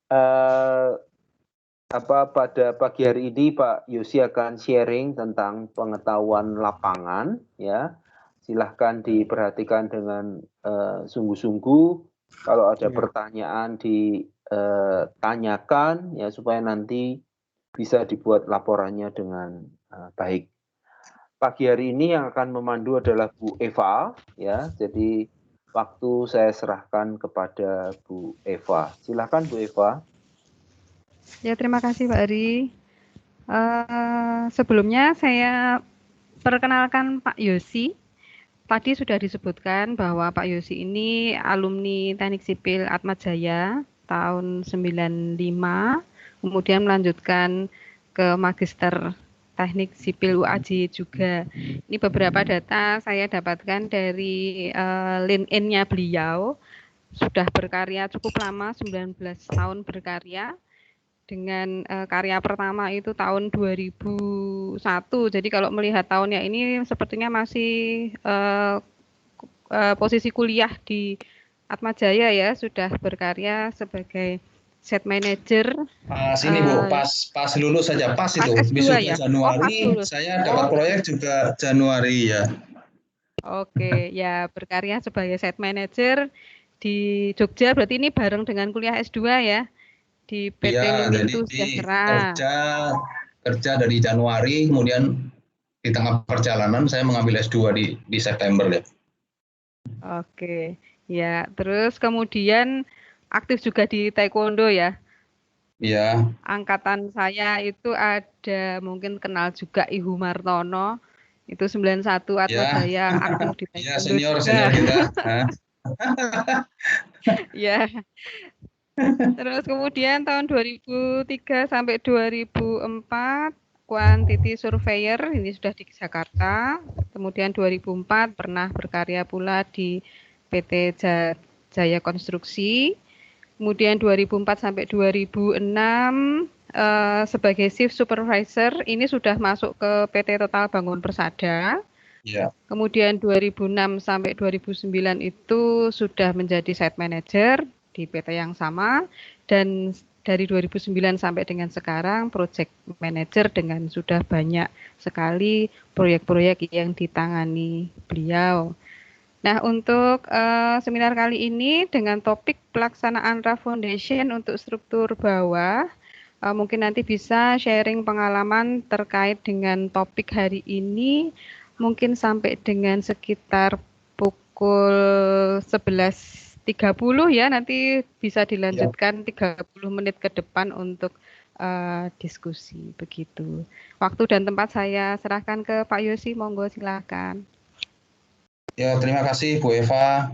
Eh, pada pagi hari ini Pak Yosi akan sharing tentang pengetahuan lapangan, ya. Silahkan diperhatikan dengan sungguh-sungguh. Kalau ada pertanyaan ditanyakan, ya supaya nanti bisa dibuat laporannya dengan baik. Pagi hari ini yang akan memandu adalah Bu Eva, ya. Jadi waktu saya serahkan kepada Bu Eva. Silahkan Bu Eva. Ya, terima kasih Pak Ari. Sebelumnya saya perkenalkan Pak Yosi. Tadi sudah disebutkan bahwa Pak Yosi ini alumni Teknik Sipil Atma Jaya tahun 95, kemudian melanjutkan ke Magister Teknik Sipil UAJ juga. Ini beberapa data saya dapatkan dari LinkedIn-nya beliau. Sudah berkarya cukup lama, 19 tahun berkarya. Dengan karya pertama itu tahun 2001. Jadi kalau melihat tahunnya ini sepertinya masih posisi kuliah di Atma Jaya ya, sudah berkarya sebagai set manager. Pas ini Bu, pas lulus saja, pas itu. S2 Wisuda ya? Pas Januari, lulus. saya dapat proyek juga Januari ya. Oke, ya berkarya sebagai set manager di Jogja, berarti ini bareng dengan kuliah S2 ya? Di PT Iya, jadi Lumintu Sejahtera. kerja dari Januari, kemudian di tengah perjalanan saya mengambil S2 di September ya. Oke, ya terus kemudian aktif juga di taekwondo ya? Iya. Angkatan saya itu ada mungkin kenal juga Ihu Martono, itu 91 Atma Ya, Jaya, aktif di ya taekwondo senior juga. kita. Ya, terus kemudian tahun 2003 sampai 2004 quantity surveyor, ini sudah di Jakarta. Kemudian 2004 pernah berkarya pula di PT Jaya Konstruksi. Kemudian 2004 sampai 2006 sebagai shift supervisor, ini sudah masuk ke PT Total Bangun Persada. Ya. Kemudian 2006 sampai 2009 itu sudah menjadi site manager di PT yang sama, dan dari 2009 sampai dengan sekarang project manager dengan sudah banyak sekali proyek-proyek yang ditangani beliau. Nah, untuk seminar kali ini dengan topik pelaksanaan RAF Foundation untuk struktur bawah, mungkin nanti bisa sharing pengalaman terkait dengan topik hari ini, mungkin sampai dengan sekitar pukul 11.30 ya, nanti bisa dilanjutkan 30 menit ke depan untuk diskusi, begitu. Waktu dan tempat saya serahkan ke Pak Yosi, monggo silakan. Ya, terima kasih Bu Eva.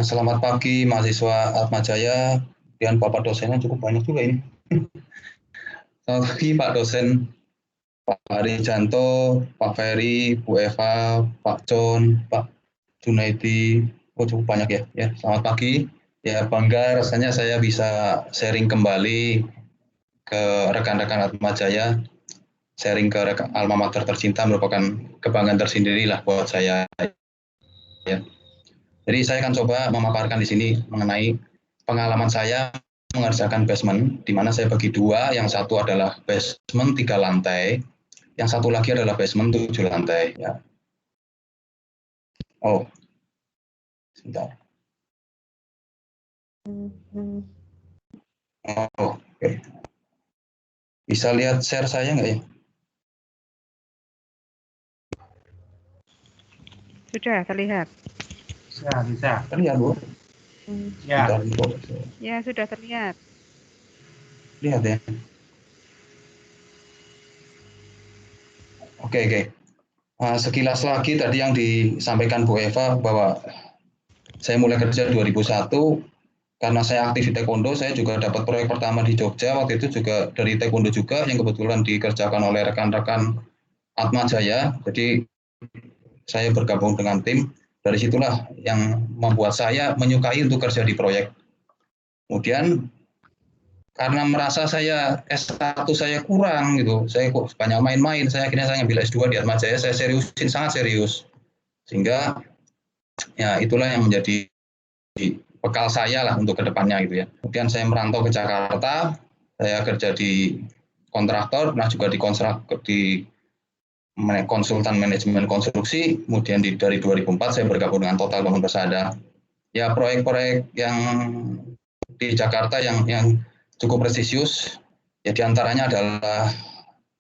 Selamat pagi mahasiswa Atma Jaya, dan Bapak dosennya cukup banyak juga ini. Selamat pagi Pak dosen, Pak Arijanto, Pak Ferry, Bu Eva, Pak John, Pak Junaidi, cukup banyak ya. Ya, selamat pagi. Ya, bangga rasanya saya bisa sharing kembali ke rekan-rekan Atma Jaya. Sharing ke alma mater tercinta merupakan kebanggaan tersendiri lah buat saya. Ya. Jadi saya akan coba memaparkan di sini mengenai pengalaman saya mengerjakan basement, di mana saya bagi dua. Yang satu adalah basement 3 lantai, yang satu lagi adalah basement 7 lantai. Ya. Oh, sebentar. Oh, oke. Bisa lihat share saya nggak ya? Sudah terlihat. Bisa. Terlihat, Bu? Ya. Ya, sudah terlihat. Lihat ya. Oke. Sekilas lagi tadi yang disampaikan Bu Eva bahwa saya mulai kerja 2001, karena saya aktif di taekwondo, saya juga dapat proyek pertama di Jogja, waktu itu juga dari taekwondo juga, yang kebetulan dikerjakan oleh rekan-rekan Atma Jaya. Jadi saya bergabung dengan tim, dari situlah yang membuat saya menyukai untuk kerja di proyek. Kemudian karena merasa saya S1 saya kurang gitu, saya kok banyak main-main, akhirnya saya ngambil S2 di Atma Jaya, saya sangat serius. Sehingga ya itulah yang menjadi bekal saya lah untuk kedepannya gitu ya. Kemudian saya merantau ke Jakarta, saya kerja di kontraktor, nah juga di konsultan manajemen konstruksi. Kemudian dari 2004 saya bergabung dengan Total Bangun Persada. Ya proyek-proyek yang di Jakarta yang cukup prestisius, ya diantaranya adalah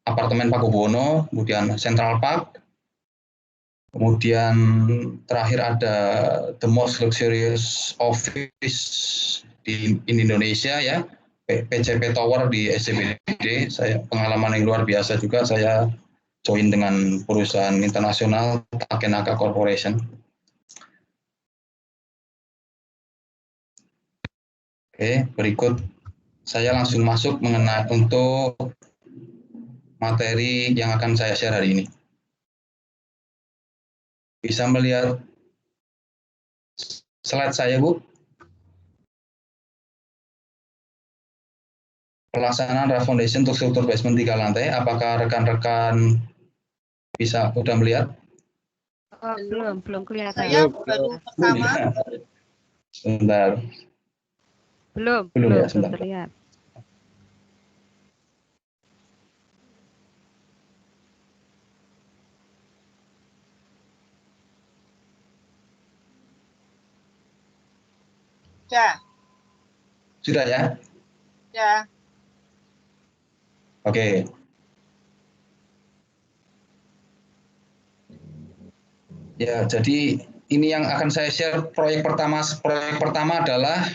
apartemen Pakubuwono, kemudian Central Park, kemudian terakhir ada the most luxurious office in Indonesia ya, PCP Tower di SCBD. Saya pengalaman yang luar biasa juga, saya join dengan perusahaan internasional Takenaka Corporation. Oke, berikut saya langsung masuk mengenai untuk materi yang akan saya share hari ini. Bisa melihat slide saya, Bu? Pelaksanaan raft foundation untuk struktur basement 3 lantai. Apakah rekan-rekan bisa sudah melihat? Oh, belum kelihatan. Saya baru pertama. Sebentar. Belum Ya, sebentar. terlihat. Ya. Sudah ya? Ya. Oke. Ya, jadi ini yang akan saya share proyek pertama. Proyek pertama adalah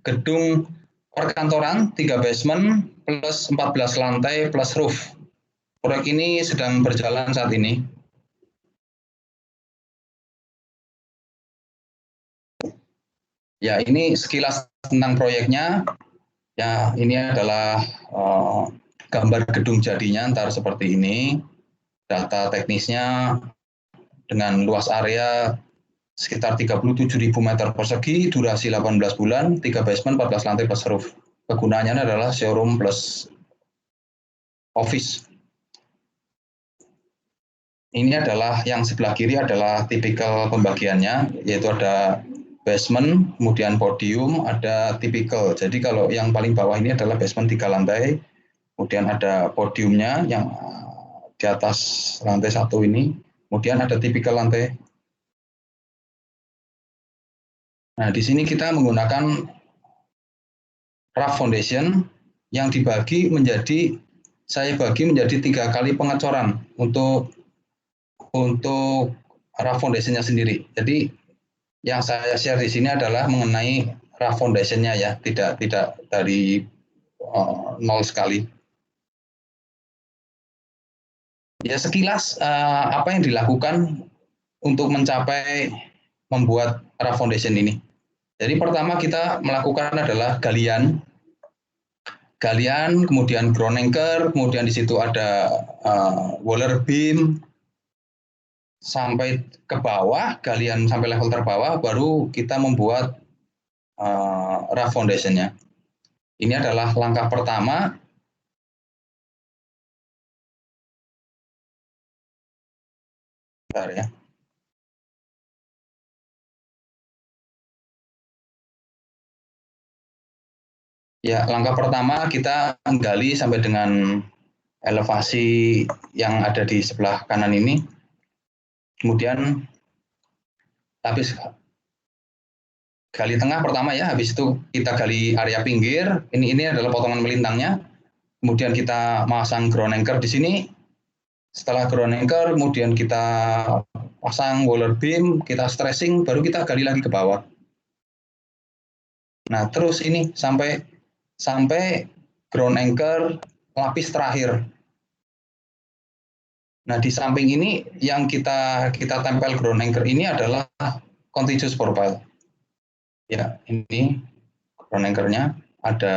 gedung perkantoran 3 basement plus 14 lantai plus roof. Proyek ini sedang berjalan saat ini. Ya, ini sekilas tentang proyeknya. Ya, ini adalah gambar gedung jadinya, ntar seperti ini. Data teknisnya dengan luas area sekitar 37.000 meter persegi, durasi 18 bulan, 3 basement, 14 lantai plus roof. Kegunaannya adalah showroom plus office. Ini adalah yang sebelah kiri adalah tipikal pembagiannya, yaitu ada basement, kemudian podium, ada tipikal. Jadi kalau yang paling bawah ini adalah basement 3 lantai, kemudian ada podiumnya yang di atas lantai 1 ini, kemudian ada tipikal lantai. Nah, di sini kita menggunakan raft foundation yang dibagi menjadi, saya bagi menjadi 3 kali pengecoran untuk raft foundation-nya sendiri. Jadi yang saya share di sini adalah mengenai raft foundation-nya ya, tidak dari nol sekali. Ya sekilas apa yang dilakukan untuk mencapai membuat raft foundation ini. Jadi pertama kita melakukan adalah galian, kemudian ground anchor, kemudian di situ ada waller beam, sampai ke bawah, galian sampai level terbawah, baru kita membuat raft foundation-nya. Ini adalah langkah pertama. Bentar ya. Ya, langkah pertama kita menggali sampai dengan elevasi yang ada di sebelah kanan ini. Kemudian habis gali tengah pertama ya, habis itu kita gali area pinggir. Ini adalah potongan melintangnya. Kemudian kita masang ground anchor di sini. Setelah ground anchor, kemudian kita pasang waller beam, kita stressing, baru kita gali lagi ke bawah. Nah, terus ini sampai ground anchor lapis terakhir. Nah, di samping ini yang kita tempel ground anchor ini adalah contiguous profile. Ya, ini ground anchor-nya ada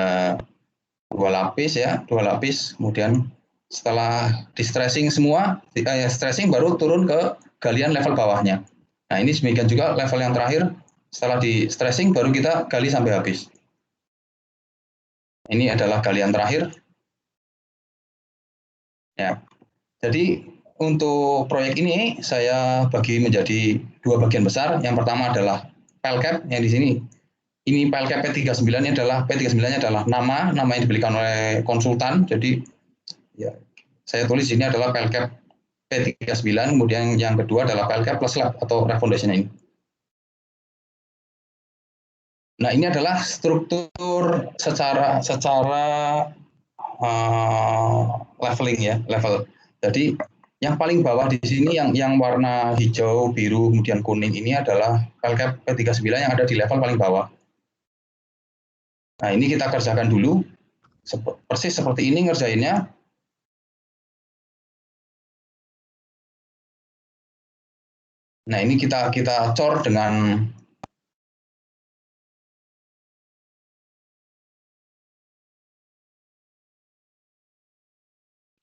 2 lapis ya, 2 lapis. Kemudian setelah di stressing semua, stressing baru turun ke galian level bawahnya. Nah, ini demikian juga level yang terakhir. Setelah di stressing baru kita gali sampai habis. Ini adalah galian terakhir. Ya. Jadi untuk proyek ini saya bagi menjadi 2 bagian besar. Yang pertama adalah pelcap yang di sini ini PLK P39 adalah P39-nya adalah nama yang diberikan oleh konsultan. Jadi ya saya tulis ini adalah PLK P39, kemudian yang kedua adalah PLK plus lab atau lab foundation ini. Nah, ini adalah struktur secara leveling ya, level. Jadi yang paling bawah di sini yang warna hijau, biru, kemudian kuning ini adalah PLK P39 yang ada di level paling bawah. Nah, ini kita kerjakan dulu. Persis seperti ini ngerjainnya. Nah, ini kita cor dengan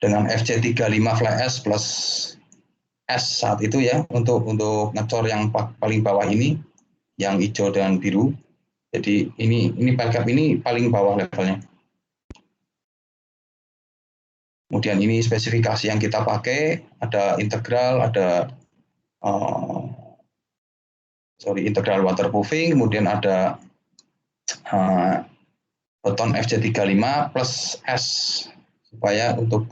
FC35 flash plus S saat itu ya, untuk ngecor yang paling bawah ini, yang hijau dan biru. Jadi ini PLK ini paling bawah levelnya. Kemudian ini spesifikasi yang kita pakai, ada integral, ada integral waterproofing, kemudian ada beton FC35 plus S supaya untuk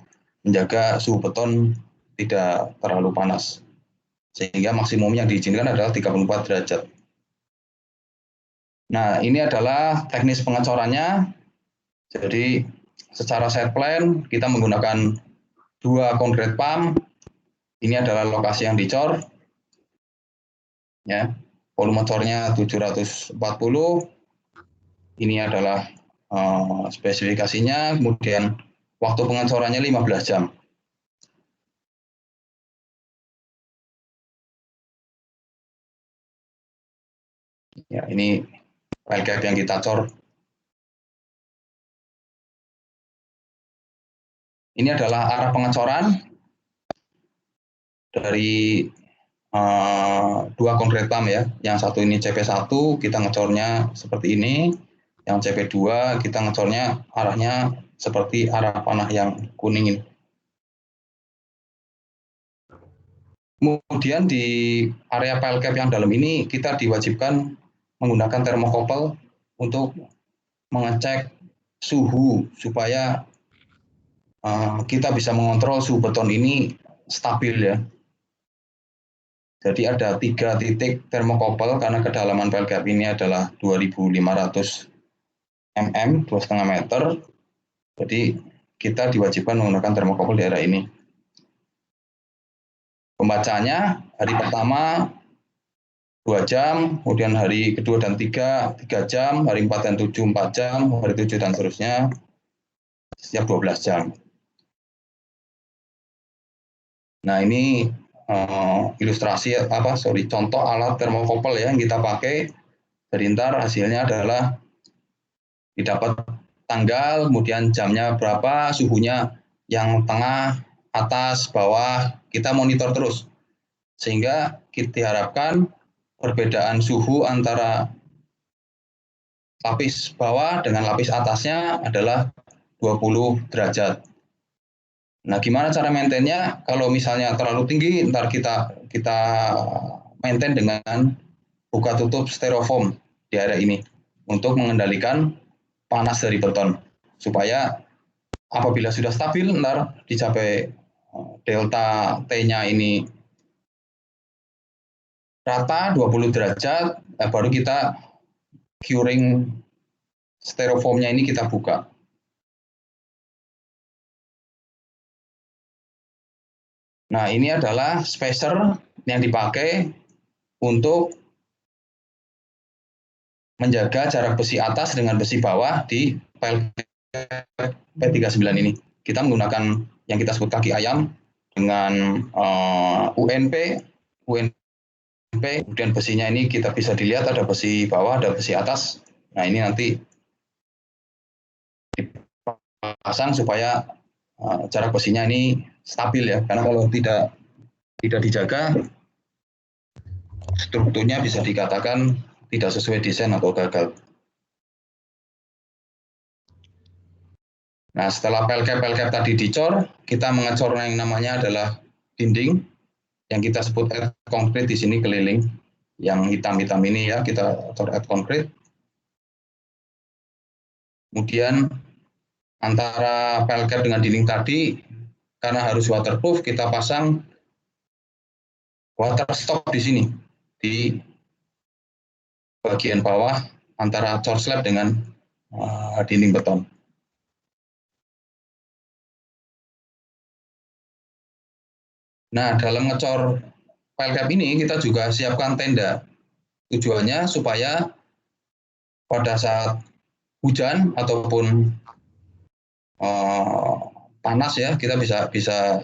menjaga suhu beton tidak terlalu panas, sehingga maksimum yang diizinkan adalah 34 derajat. Nah, ini adalah teknis pengecorannya. Jadi secara set plan kita menggunakan 2 concrete pump. Ini adalah lokasi yang dicor. Ya, volume cornya 740. Ini adalah spesifikasinya. Kemudian waktu pengecorannya 15 jam. Ya, ini PLK yang kita cor. Ini adalah arah pengecoran dari 2 concrete pump ya. Yang satu ini CP1, kita ngecornya seperti ini. Yang CP2 kita ngecornya arahnya seperti arah panah yang kuning ini. Kemudian di area PLK yang dalam ini kita diwajibkan menggunakan thermocouple untuk mengecek suhu supaya kita bisa mengontrol suhu beton ini stabil ya. Jadi ada 3 titik thermocouple karena kedalaman PLK ini adalah 2.500 mm, 2,5 meter. Jadi kita diwajibkan menggunakan thermocouple di area ini. Pembacaannya hari pertama 2 jam, kemudian hari kedua dan 3 jam, hari 4 dan 7 4 jam, hari 7 dan seterusnya setiap 12 jam. Nah, ini ilustrasi contoh alat thermocouple ya yang kita pakai. Jadi ntar hasilnya adalah didapat tanggal, kemudian jamnya berapa, suhunya yang tengah, atas, bawah, kita monitor terus. Sehingga kita diharapkan perbedaan suhu antara lapis bawah dengan lapis atasnya adalah 20 derajat. Nah, gimana cara maintainnya? Kalau misalnya terlalu tinggi, ntar kita maintain dengan buka tutup styrofoam di area ini untuk mengendalikan panas dari beton, supaya apabila sudah stabil, ntar dicapai delta T-nya ini rata 20 derajat, baru kita curing styrofoamnya ini kita buka. Nah, ini adalah spacer yang dipakai untuk menjaga jarak besi atas dengan besi bawah di P39 ini. Kita menggunakan yang kita sebut kaki ayam dengan UNP, kemudian besinya ini kita bisa dilihat ada besi bawah, ada besi atas. Nah, ini nanti dipasang supaya jarak besinya ini stabil ya, karena kalau tidak dijaga, strukturnya bisa dikatakan tidak sesuai desain atau gagal. Nah, setelah pelkap tadi dicor, kita mengecor yang namanya adalah dinding, yang kita sebut earth concrete di sini keliling, yang hitam-hitam ini ya, kita cor earth concrete. Kemudian antara pel cap dengan dinding tadi, karena harus waterproof, kita pasang water stop di sini, di bagian bawah antara core slab dengan dinding beton. Nah, dalam ngecor pel cap ini kita juga siapkan tenda. Tujuannya supaya pada saat hujan ataupun panas ya, kita bisa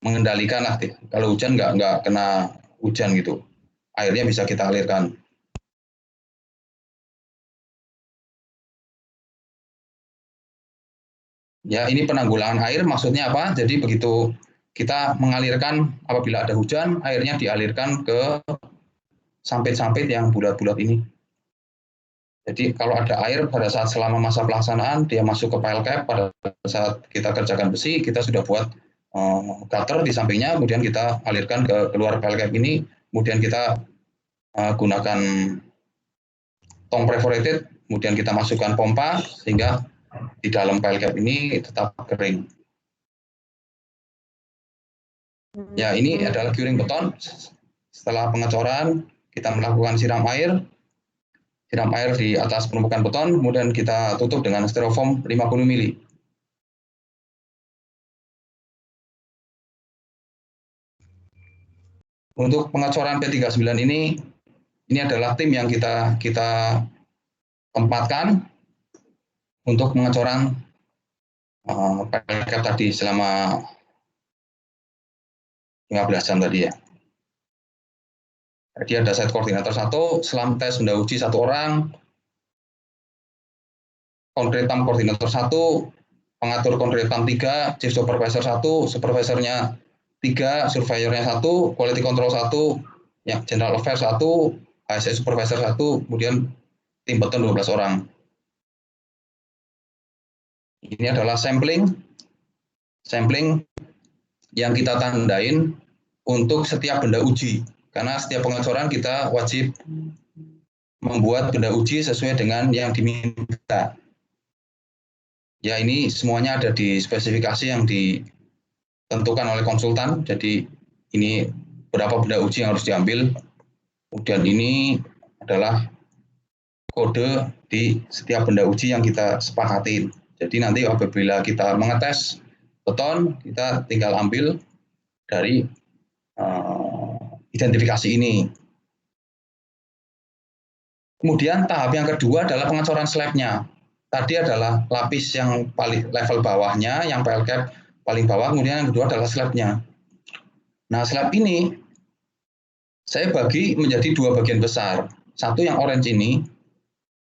mengendalikan lah. Kalau hujan nggak kena hujan gitu, airnya bisa kita alirkan. Ya, ini penanggulangan air maksudnya apa? Jadi begitu kita mengalirkan, apabila ada hujan, airnya dialirkan ke sampit-sampit yang bulat-bulat ini. Jadi kalau ada air pada saat selama masa pelaksanaan, dia masuk ke pile cap, pada saat kita kerjakan besi, kita sudah buat gutter di sampingnya, kemudian kita alirkan ke keluar pile cap ini, kemudian kita gunakan tong perforated, kemudian kita masukkan pompa, sehingga di dalam pile cap ini tetap kering. Ya, ini adalah curing beton. Setelah pengecoran, kita melakukan siram air di atas permukaan beton, kemudian kita tutup dengan styrofoam 50 mili. Untuk pengecoran P39 ini adalah tim yang kita tempatkan untuk pengecoran pel cap tadi selama 15 jam tadi ya. Jadi ada site koordinator 1, selam tes benda uji 1 orang, konkretam koordinator 1, pengatur konkretam 3, chief supervisor 1, supervisornya 3, surveyornya 1, quality control 1, ya, general affairs 1, ASC supervisor 1, kemudian tim beton 12 orang. Ini adalah sampling yang kita tandain untuk setiap benda uji. Karena setiap pengecoran kita wajib membuat benda uji sesuai dengan yang diminta. Ya, ini semuanya ada di spesifikasi yang ditentukan oleh konsultan. Jadi ini berapa benda uji yang harus diambil. Kemudian ini adalah kode di setiap benda uji yang kita sepakati. Jadi nanti apabila kita mengetes beton, kita tinggal ambil dari identifikasi ini. Kemudian tahap yang kedua adalah pengecoran slabnya. Tadi adalah lapis yang paling level bawahnya, yang pile cap paling bawah, kemudian yang kedua adalah slabnya. Nah, slab ini saya bagi menjadi 2 bagian besar. Satu yang orange ini,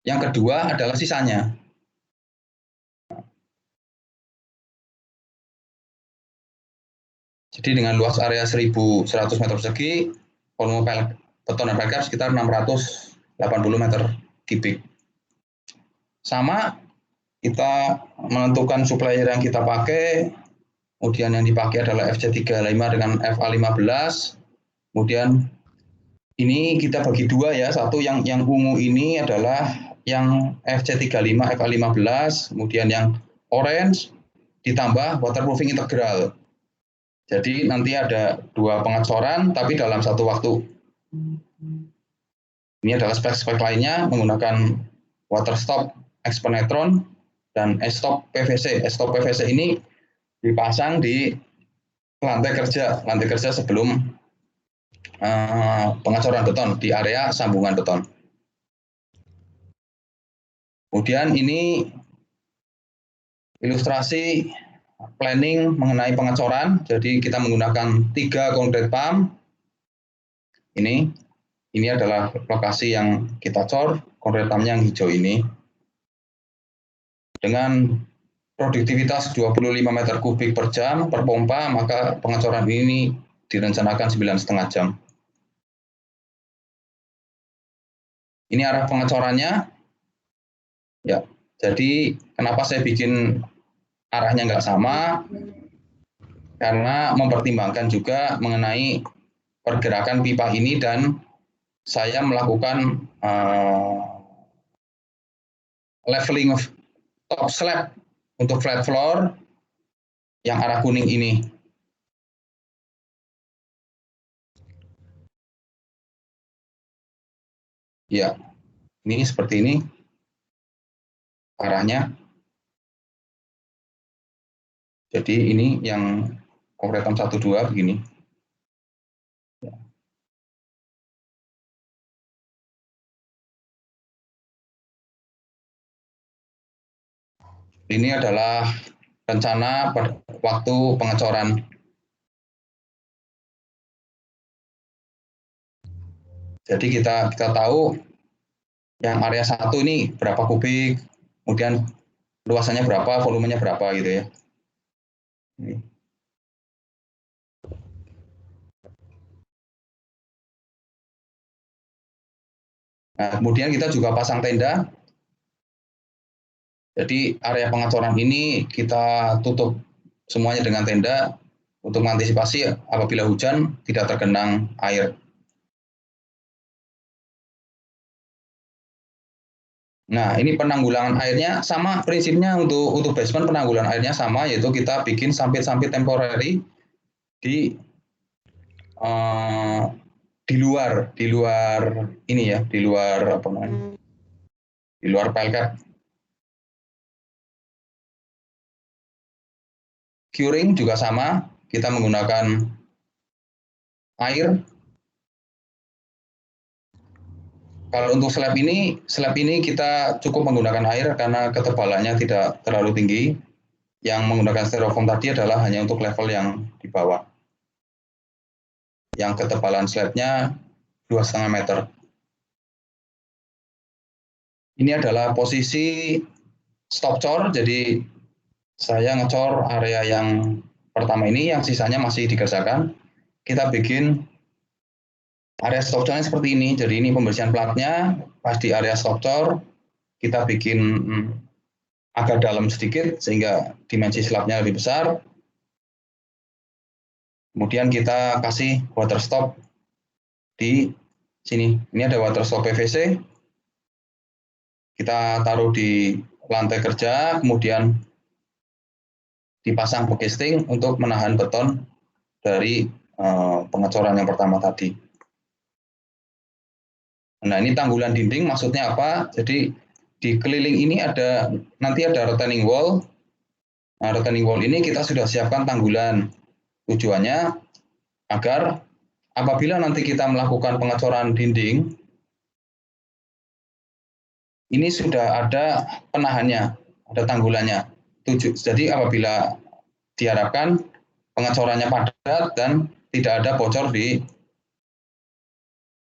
yang kedua adalah sisanya. Jadi dengan luas area 1.100 meter persegi, volume beton dan pile cap sekitar 680 meter kubik. Sama, kita menentukan supplier yang kita pakai, kemudian yang dipakai adalah FC35 dengan FA15, kemudian ini kita bagi 2 ya, satu yang ungu ini adalah yang FC35 FA15, kemudian yang orange ditambah waterproofing integral. Jadi nanti ada 2 pengecoran, tapi dalam satu waktu. Ini adalah spek-spek lainnya menggunakan water stop X-penetron dan S-stop PVC. S-stop PVC ini dipasang di lantai kerja sebelum pengecoran beton di area sambungan beton. Kemudian ini ilustrasi planning mengenai pengecoran. Jadi kita menggunakan 3 concrete pump. Ini adalah lokasi yang kita cor, concrete pumpnya yang hijau ini. Dengan produktivitas 25 meter kubik per jam per pompa, maka pengecoran ini direncanakan 9,5 jam. Ini arah pengecorannya. Ya, jadi kenapa saya bikin arahnya nggak sama? Karena mempertimbangkan juga mengenai pergerakan pipa ini dan saya melakukan leveling top slab untuk flat floor yang arah kuning ini. Ya, ini seperti ini arahnya. Jadi ini yang konkretam 1-2 begini. Ini adalah rencana waktu pengecoran. Jadi kita tahu yang area 1 ini berapa kubik, kemudian luasannya berapa, volumenya berapa gitu ya. Nah, kemudian kita juga pasang tenda. Jadi area pengecoran ini kita tutup semuanya dengan tenda untuk mengantisipasi apabila hujan tidak tergenang air. Nah, ini penanggulangan airnya sama prinsipnya untuk basement penanggulangan airnya sama, yaitu kita bikin sampit-sampit temporary di luar ini ya, di luar apa namanya? Di luar pile cap. Curing juga sama, kita menggunakan air. Kalau untuk slab ini kita cukup menggunakan air karena ketebalannya tidak terlalu tinggi. Yang menggunakan styrofoam tadi adalah hanya untuk level yang di bawah. Yang ketebalan slabnya 2,5 meter. Ini adalah posisi stop cor, jadi saya ngecor area yang pertama ini, yang sisanya masih dikerjakan. Kita bikin area stop cornya seperti ini. Jadi ini pembersihan platnya, pas di area stop cor kita bikin agak dalam sedikit sehingga dimensi slabnya lebih besar. Kemudian kita kasih water stop di sini. Ini ada water stop PVC. Kita taruh di lantai kerja, kemudian dipasang casing untuk menahan beton dari pengecoran yang pertama tadi. Nah, ini tanggulan dinding maksudnya apa? Jadi di keliling ini nanti ada retaining wall. Nah, retaining wall ini kita sudah siapkan tanggulan. Tujuannya agar apabila nanti kita melakukan pengecoran dinding, ini sudah ada penahannya, ada tanggulannya. Jadi apabila diharapkan pengecorannya padat dan tidak ada bocor di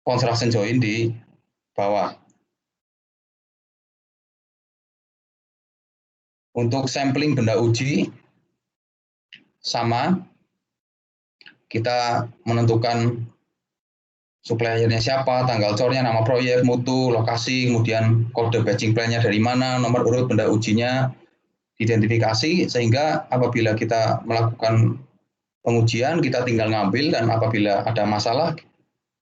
construction joint di bawah. Untuk sampling benda uji, sama, kita menentukan suppliernya siapa, tanggal cornya, nama proyek, mutu, lokasi, kemudian kode batching plan-nya dari mana, nomor urut benda ujinya, identifikasi, sehingga apabila kita melakukan pengujian, kita tinggal ngambil, dan apabila ada masalah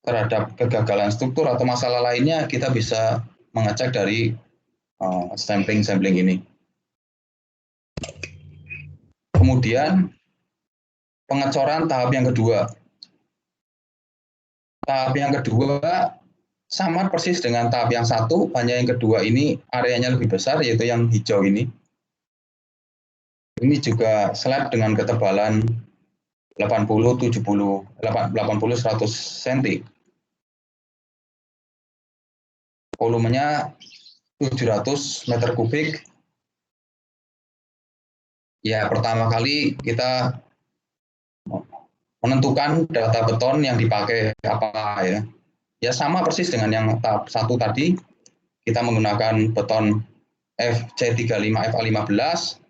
terhadap kegagalan struktur atau masalah lainnya, kita bisa mengecek dari sampling ini. Kemudian pengecoran tahap yang kedua. Tahap yang kedua sama persis dengan tahap yang satu, hanya yang kedua ini areanya lebih besar, yaitu yang hijau ini. Ini juga slab dengan ketebalan 80-100 cm. Volumenya 700 meter kubik. Ya, pertama kali kita menentukan data beton yang dipakai apa ya. Ya sama persis dengan yang tahap 1 tadi. Kita menggunakan beton FC35 FA15.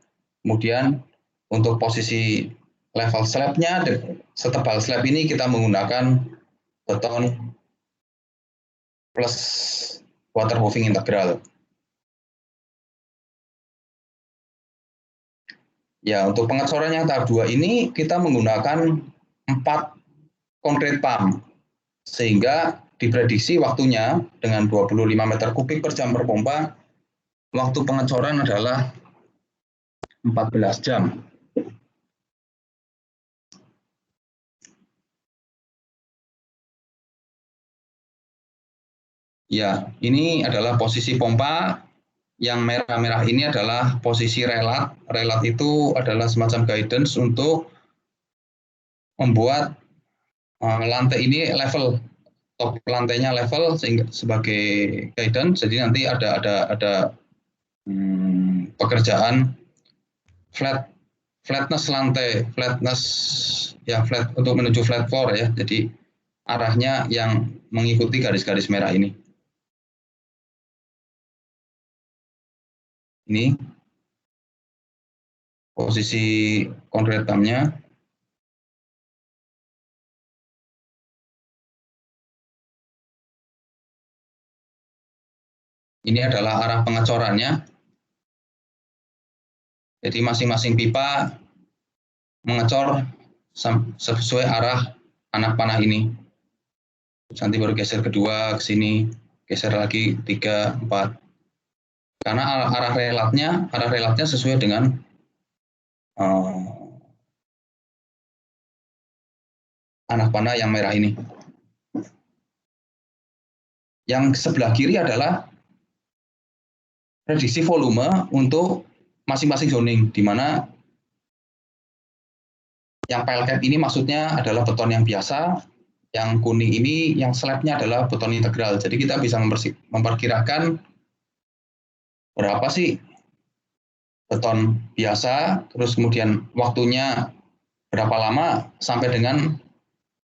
Kemudian untuk posisi level slabnya, setebal slab ini kita menggunakan beton plus waterproofing integral. Ya, untuk pengecoran yang tahap 2 ini kita menggunakan 4 concrete pump, sehingga diprediksi waktunya dengan 25 meter kubik per jam per pompa, waktu pengecoran adalah 14 jam. Ya, ini adalah posisi pompa. Yang merah-merah ini adalah posisi relat. Relat itu adalah semacam guidance untuk membuat lantai ini level, top lantainya level sehingga sebagai guidance. Jadi nanti ada pekerjaan flatness lantai, flatness ya flat untuk menuju flat floor ya. Jadi arahnya yang mengikuti garis-garis merah ini. Ini posisi concrete tamnya. Ini adalah arah pengecorannya. Jadi masing-masing pipa mengecor sesuai arah anak panah ini. Nanti baru geser kedua ke sini, geser lagi 3, 4. Karena arah relatnya sesuai dengan anak panah yang merah ini. Yang sebelah kiri adalah prediksi volume untuk masing-masing zoning, di mana yang pile cap ini maksudnya adalah beton yang biasa, yang kuning ini yang slabnya adalah beton integral. Jadi kita bisa memperkirakan berapa sih beton biasa, terus kemudian waktunya berapa lama sampai dengan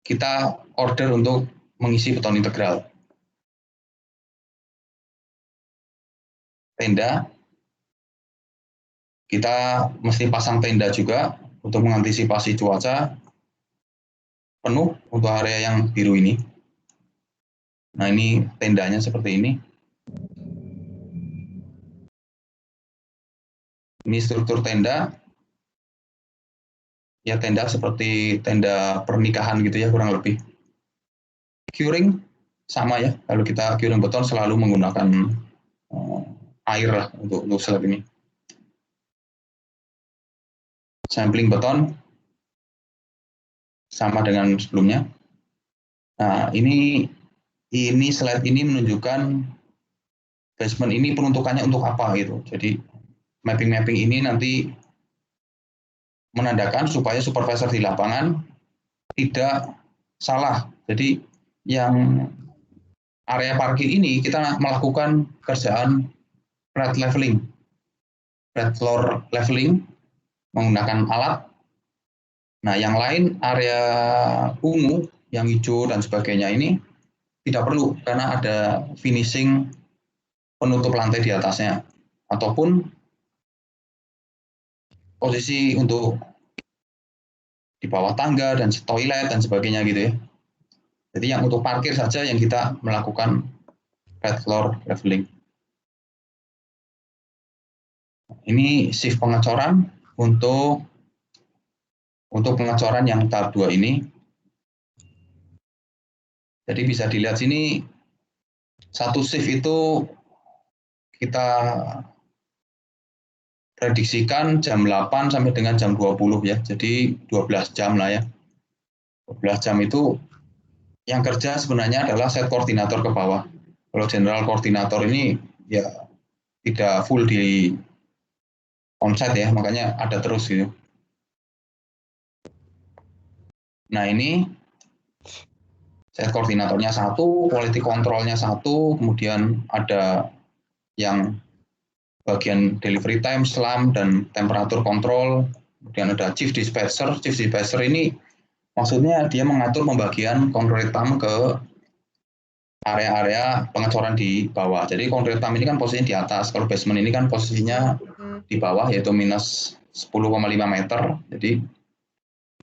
kita order untuk mengisi beton integral. Tenda, kita mesti pasang tenda juga untuk mengantisipasi cuaca penuh untuk area yang biru ini. Nah, ini tendanya seperti ini. Ini struktur tenda. Ya, tenda seperti tenda pernikahan gitu ya, kurang lebih. Curing sama ya, kalau kita curing beton selalu menggunakan air lah untuk slab ini. Sampling beton sama dengan sebelumnya. Nah, ini slide ini menunjukkan basement ini peruntukannya untuk apa gitu. Jadi mapping ini nanti menandakan supaya supervisor di lapangan tidak salah. Jadi yang area parkir ini kita melakukan kerjaan flat leveling, flat floor leveling menggunakan alat. Nah, yang lain area ungu, yang hijau dan sebagainya ini tidak perlu karena ada finishing penutup lantai di atasnya ataupun posisi untuk di bawah tangga dan toilet dan sebagainya gitu ya. Jadi yang untuk parkir saja yang kita melakukan flat floor leveling. Ini shift pengecoran untuk pengecoran yang tahap 2 ini. Jadi bisa dilihat sini satu shift itu kita prediksikan jam 8 sampai dengan jam 20 ya. Jadi 12 jam lah ya. 12 jam itu yang kerja sebenarnya adalah set koordinator ke bawah. Kalau general koordinator ini ya tidak full di onsite ya, makanya ada terus gitu. Nah, ini set koordinatornya 1, quality controlnya 1, kemudian ada yang bagian delivery time, SLAM, dan temperatur control, kemudian ada chief dispatcher. Chief dispatcher ini maksudnya dia mengatur pembagian concrete tam ke area-area pengecoran di bawah. Jadi concrete tam ini kan posisinya di atas, kalau basement ini kan posisinya di bawah, yaitu minus 10,5 meter. Jadi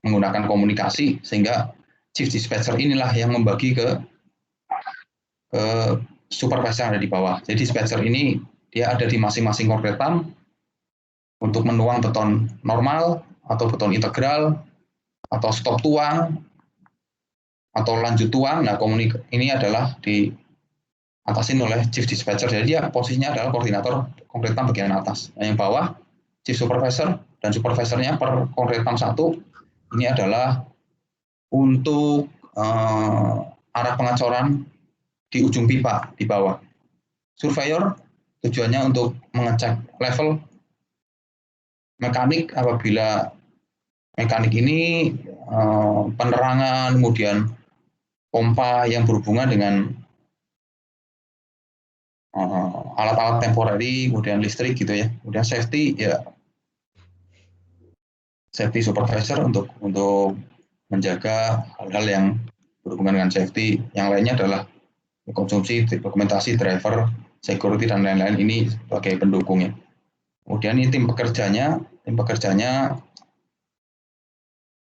menggunakan komunikasi sehingga chief dispatcher inilah yang membagi ke supervisor yang ada di bawah. Jadi dispatcher ini dia ada di masing-masing concrete tam untuk menuang beton normal atau beton integral atau stop tuang atau lanjut tuang. Nah, ini adalah diatasin oleh chief dispatcher. Jadi dia posisinya adalah koordinator concrete tam bagian atas. Nah, yang bawah chief supervisor dan supervisornya per konkret pump 1 ini adalah untuk arah pengecoran di ujung pipa di bawah. Surveyor tujuannya untuk mengecek level mekanik apabila mekanik ini penerangan, kemudian pompa yang berhubungan dengan alat-alat temporary, kemudian listrik gitu ya. Kemudian safety ya, safety supervisor untuk menjaga hal-hal yang berhubungan dengan safety. Yang lainnya adalah konsumsi, dokumentasi, driver, security dan lain-lain, ini sebagai pendukungnya. Kemudian ini tim pekerjanya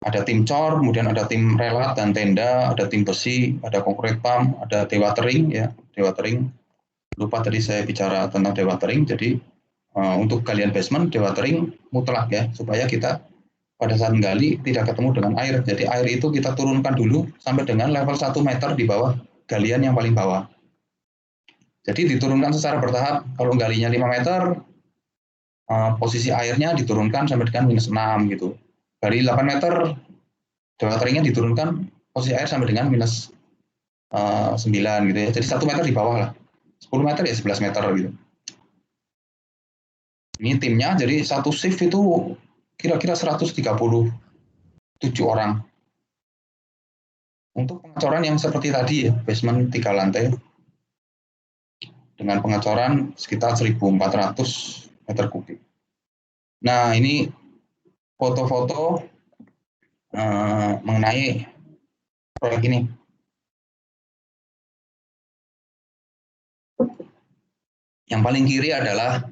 ada tim cor, kemudian ada tim relat dan tenda, ada tim besi, ada concrete pump, ada dewatering ya, dewatering. Lupa tadi saya bicara tentang dewatering. Jadi untuk galian basement dewatering mutlak ya, supaya kita pada saat menggali tidak ketemu dengan air. Jadi air itu kita turunkan dulu sampai dengan level 1 meter di bawah galian yang paling bawah. Jadi diturunkan secara bertahap. Kalau galinya 5 meter, posisi airnya diturunkan sampai dengan -6 gitu. Dari 8 meter, dewateringnya diturunkan posisi air sampai dengan -9 gitu ya. Jadi 1 meter di bawah lah. 10 meter ya 11 meter gitu. Ini timnya, jadi satu shift itu kira-kira 137 orang. Untuk pengecoran yang seperti tadi ya, basement 3 lantai, dengan pengecoran sekitar 1.400 meter kubik. Nah, ini foto-foto mengenai proyek ini. Yang paling kiri adalah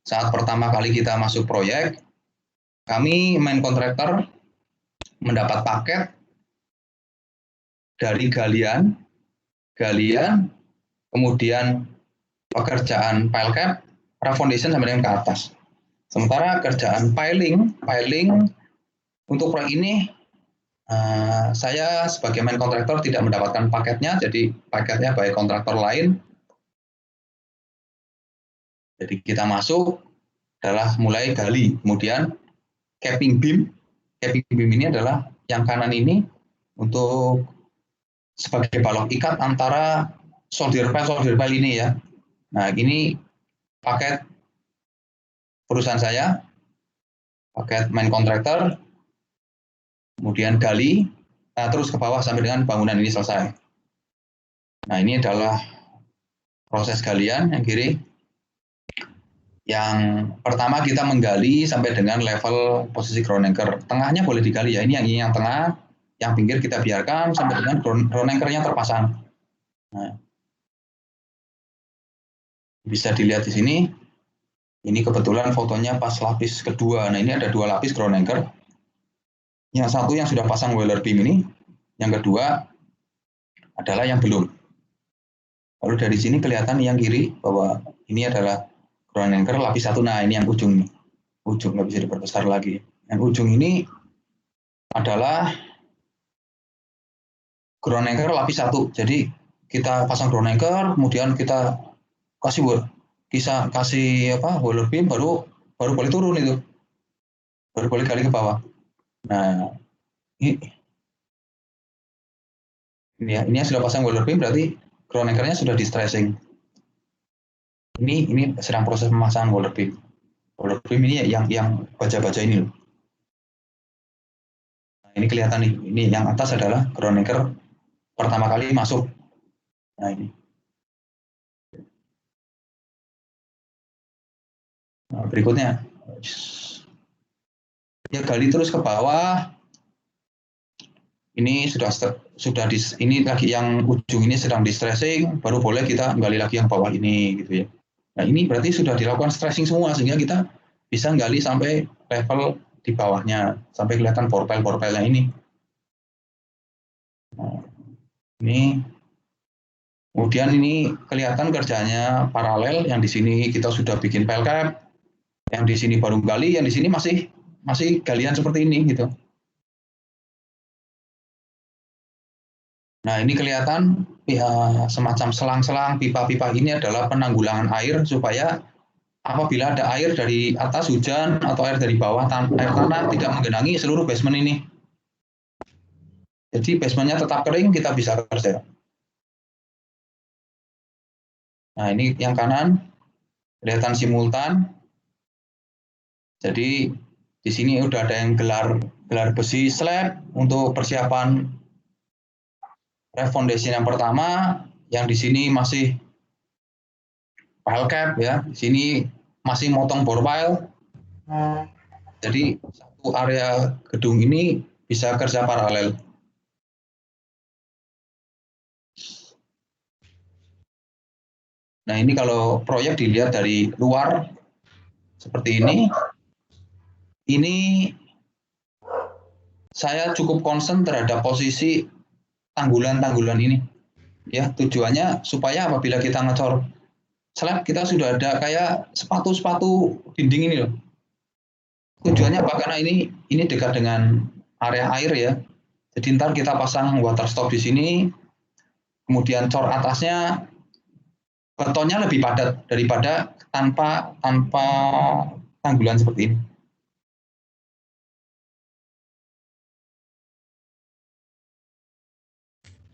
saat pertama kali kita masuk proyek, kami main kontraktor mendapat paket dari galian, kemudian pekerjaan pile cap, foundation sampai dengan ke atas. Sementara kerjaan piling untuk proyek ini saya sebagai main kontraktor tidak mendapatkan paketnya, jadi paketnya baik kontraktor lain. Jadi kita masuk adalah mulai gali, kemudian capping beam ini adalah yang kanan ini untuk sebagai balok ikat antara solder pile ini ya. Nah, ini paket perusahaan saya, paket main kontraktor, kemudian gali, terus ke bawah sampai dengan bangunan ini selesai. Nah, ini adalah proses galian yang kiri. Yang pertama kita menggali sampai dengan level posisi ground anchor. Tengahnya boleh digali ya, ini yang tengah, yang pinggir kita biarkan sampai dengan ground anchor-nya terpasang. Nah, bisa dilihat di sini. Ini kebetulan fotonya pas lapis kedua. Nah, ini ada 2 lapis ground anchor. Yang satu yang sudah pasang boiler beam ini, yang kedua adalah yang belum. Lalu dari sini kelihatan yang kiri bahwa ini adalah ground anchor lapis 1. Nah, ini yang ujung nih. Ujung nggak bisa diperbesar lagi. Yang ujung ini adalah ground anchor lapis 1. Jadi kita pasang ground anchor, kemudian kita kasih boiler beam, baru boleh turun itu. Baru boleh gali ke bawah. Nah, ini sudah pasang boiler beam, berarti ground anchor-nya sudah di stressing. Ini sedang proses pemasangan boiler beam. Boiler beam ini yang baja-baja ini loh. Nah, ini kelihatan nih, ini yang atas adalah ground anchor pertama kali masuk. Nah, ini. Nah, berikutnya. Ya, gali terus ke bawah. Ini ini lagi yang ujung ini sedang di stressing, baru boleh kita gali lagi yang bawah ini gitu ya. Nah, ini berarti sudah dilakukan stressing semua sehingga kita bisa gali sampai level di bawahnya, sampai kelihatan porpel-porpelnya ini. Nah, ini kemudian ini kelihatan kerjanya paralel, yang di sini kita sudah bikin pile cap, yang di sini baru gali, yang di sini masih galian seperti ini gitu. Nah, ini kelihatan semacam selang-selang pipa-pipa ini adalah penanggulangan air supaya apabila ada air dari atas hujan atau air dari bawah air tanah tidak menggenangi seluruh basement ini. Jadi basementnya tetap kering, kita bisa kerja. Nah ini yang kanan, kelihatan simultan. Jadi di sini udah ada yang gelar besi slab untuk persiapan refoundation yang pertama, yang di sini masih pile cap ya, di sini masih motong bore pile. Jadi satu area gedung ini bisa kerja paralel. Nah ini kalau proyek dilihat dari luar seperti ini saya cukup concern terhadap posisi tanggulan-tanggulan ini. Ya, tujuannya supaya apabila kita ngecor slab, kita sudah ada kayak sepatu-sepatu dinding ini loh. Tujuannya apa? Karena ini dekat dengan area air ya. Jadi ntar kita pasang water stop di sini, kemudian cor atasnya betonnya lebih padat daripada tanpa tanggulan seperti ini.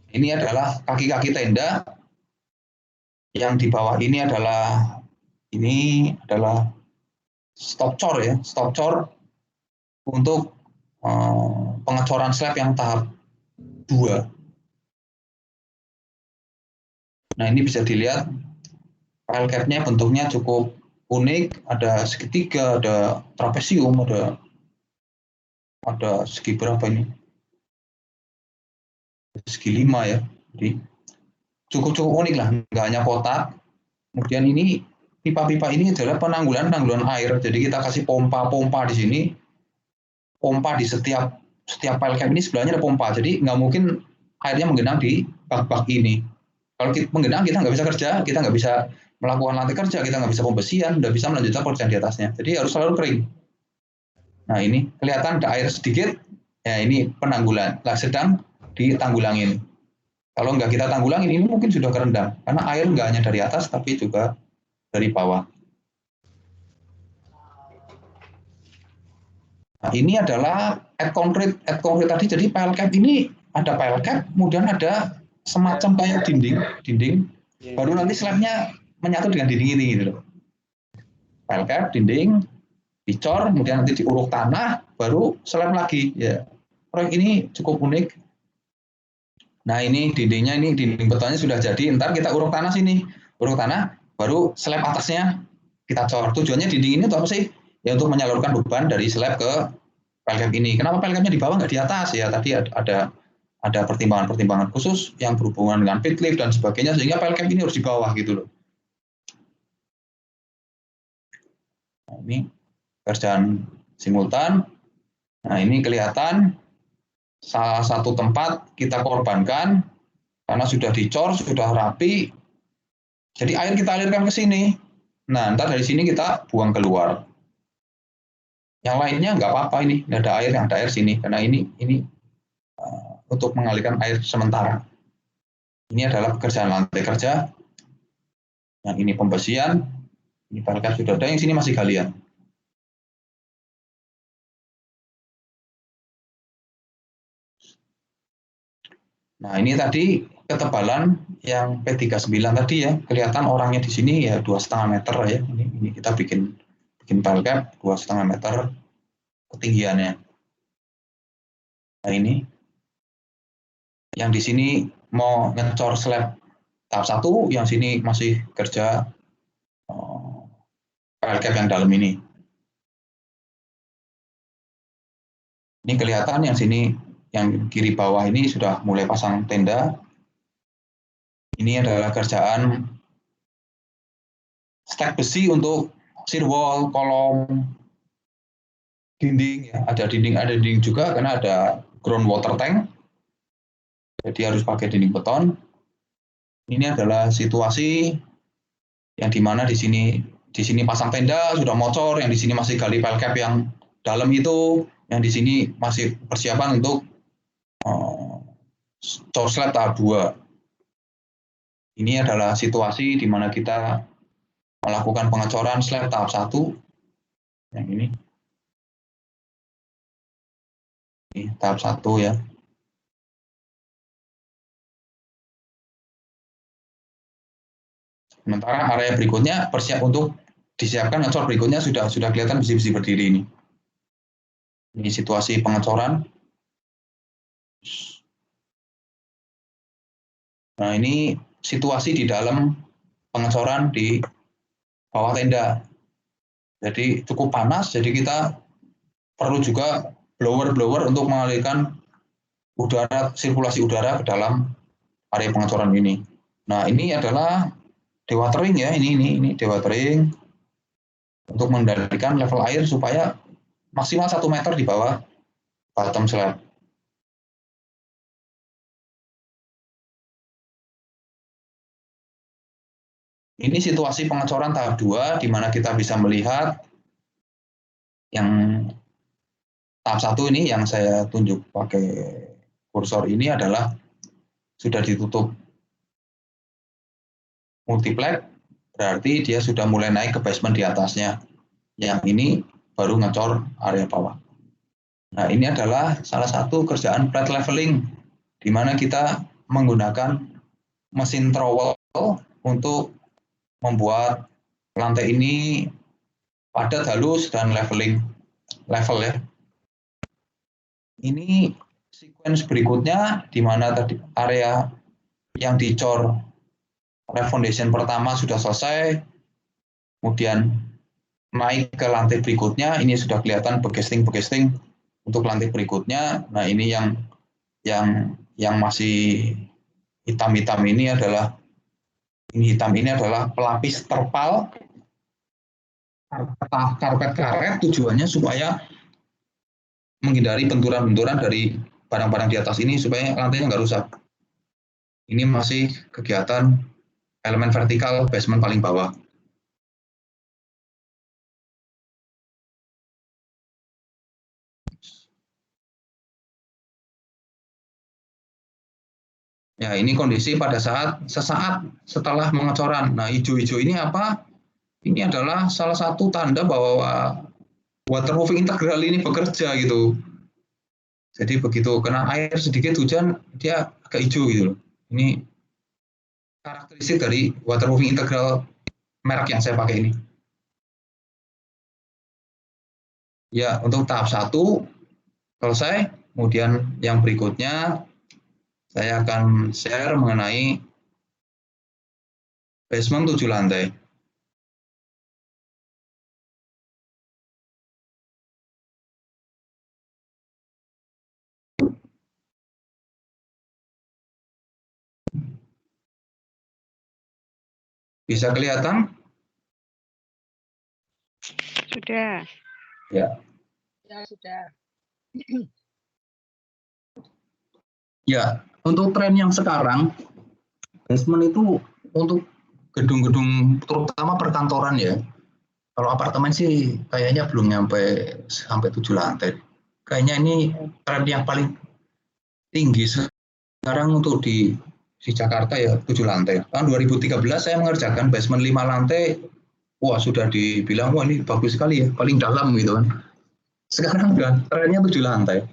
Ini adalah kaki-kaki tenda. Yang di bawah ini adalah stop cor ya, stop cor untuk pengecoran slab yang tahap 2. Nah ini bisa dilihat pile cap-nya bentuknya cukup unik, ada segitiga, ada trapesium, ada segi berapa ini? Segi 5 ya. Jadi cukup unik lah, nggak hanya kotak. Kemudian ini pipa-pipa ini adalah penanggulan air. Jadi kita kasih pompa di sini. Pompa di setiap pile cap ini sebelahnya ada pompa. Jadi nggak mungkin airnya menggenang di bak-bak ini. Kalau menggenang kita nggak bisa kerja, kita nggak bisa melakukan lantai kerja, kita nggak bisa pembersihan, nggak bisa melanjutkan pekerjaan di atasnya. Jadi harus selalu kering. Nah ini kelihatan ada air sedikit, ya ini penanggulan. Sedang ditanggulangin. Kalau nggak kita tanggulangin, ini mungkin sudah kerendam. Karena air nggak hanya dari atas, tapi juga dari bawah. Nah, ini adalah add concrete tadi. Jadi pile cap ini ada pile cap, kemudian ada semacam kayak dinding. Baru nanti slabnya menyatu dengan dinding ini gitu loh. Pile cap, dinding, dicor, kemudian nanti diuruk tanah, baru slab lagi. Ya, proyek ini cukup unik. Nah ini dindingnya, ini dinding betonnya sudah jadi, ntar kita uruk tanah sini. Uruk tanah, baru slab atasnya kita cor. Tujuannya dinding ini untuk apa sih? Ya untuk menyalurkan beban dari slab ke pile cap ini. Kenapa pile capnya di bawah nggak di atas? Ya tadi ada pertimbangan-pertimbangan khusus yang berhubungan dengan pit lift dan sebagainya, sehingga pile cap ini harus di bawah gitu loh. Nah, ini kerjaan simultan. Nah ini kelihatan salah satu tempat kita korbankan karena sudah dicor, sudah rapi. Jadi air kita alirkan ke sini. Nah, ntar dari sini kita buang keluar. Yang lainnya nggak apa-apa ini, nggak ada air, yang ada air sini. Karena ini untuk mengalirkan air sementara. Ini adalah pekerjaan lantai kerja. Yang ini pembersihan. Ini pile cap sudah ada, yang sini masih galian. Nah, ini tadi ketebalan yang P39 tadi ya, kelihatan orangnya di sini ya 2,5 meter ya. Ini kita bikin pile cap 2,5 meter ketinggiannya. Nah, ini yang di sini mau ngecor slab tahap 1, yang sini masih kerja pile cap yang dalam ini. Ini kelihatan yang sini, yang kiri bawah ini sudah mulai pasang tenda. Ini adalah kerjaan stack besi untuk shear wall, kolom, dinding. Ya. Ada dinding juga karena ada ground water tank. Jadi harus pakai dinding beton. Ini adalah situasi yang dimana di sini pasang tenda sudah mocor, yang di sini masih gali pile cap yang dalam itu, yang di sini masih persiapan untuk cor slab tahap 2. Ini adalah situasi di mana kita melakukan pengecoran slab tahap 1 yang ini tahap 1 ya. Sementara area berikutnya persiap untuk disiapkan ngecor berikutnya sudah kelihatan besi-besi berdiri ini. Ini situasi pengecoran. Nah, ini situasi di dalam pengecoran di bawah tenda. Jadi cukup panas, jadi kita perlu juga blower untuk mengalirkan udara, sirkulasi udara ke dalam area pengecoran ini. Nah, ini adalah dewatering ya, ini dewatering untuk mengendalikan level air supaya maksimal 1 meter di bawah bottom slab. Ini situasi pengecoran tahap 2, di mana kita bisa melihat yang tahap 1 ini yang saya tunjuk pakai kursor ini adalah sudah ditutup multiplex, berarti dia sudah mulai naik ke basement di atasnya. Yang ini baru ngecor area bawah. Nah, ini adalah salah satu kerjaan plate leveling, di mana kita menggunakan mesin trowel untuk membuat lantai ini padat, halus, dan level ya. Ini sequence berikutnya, di mana tadi area yang dicor foundation pertama sudah selesai, kemudian naik ke lantai berikutnya, ini sudah kelihatan begesting untuk lantai berikutnya. Nah, ini yang masih hitam-hitam ini adalah pelapis terpal karpet karet, tujuannya supaya menghindari benturan-benturan dari barang-barang di atas ini supaya lantainya nggak rusak. Ini masih kegiatan elemen vertikal basement paling bawah. Ya, ini kondisi pada sesaat setelah pengecoran. Nah, hijau-hijau ini apa? Ini adalah salah satu tanda bahwa waterproofing integral ini bekerja gitu. Jadi begitu kena air sedikit hujan, dia agak hijau gitu loh. Ini karakteristik dari waterproofing integral merek yang saya pakai ini. Ya, untuk tahap 1 selesai. Kemudian yang berikutnya saya akan share mengenai basement 7 lantai. Bisa kelihatan? Sudah. Ya. Ya, sudah. Ya, untuk tren yang sekarang, basement itu untuk gedung-gedung terutama perkantoran ya. Kalau apartemen sih kayaknya belum sampai 7 lantai. Kayaknya ini tren yang paling tinggi sekarang untuk di Jakarta ya 7 lantai. Tahun 2013 saya mengerjakan basement 5 lantai. Wah, sudah dibilang wah ini bagus sekali ya, paling dalam gitu kan. Sekarang udah trennya 7 lantai.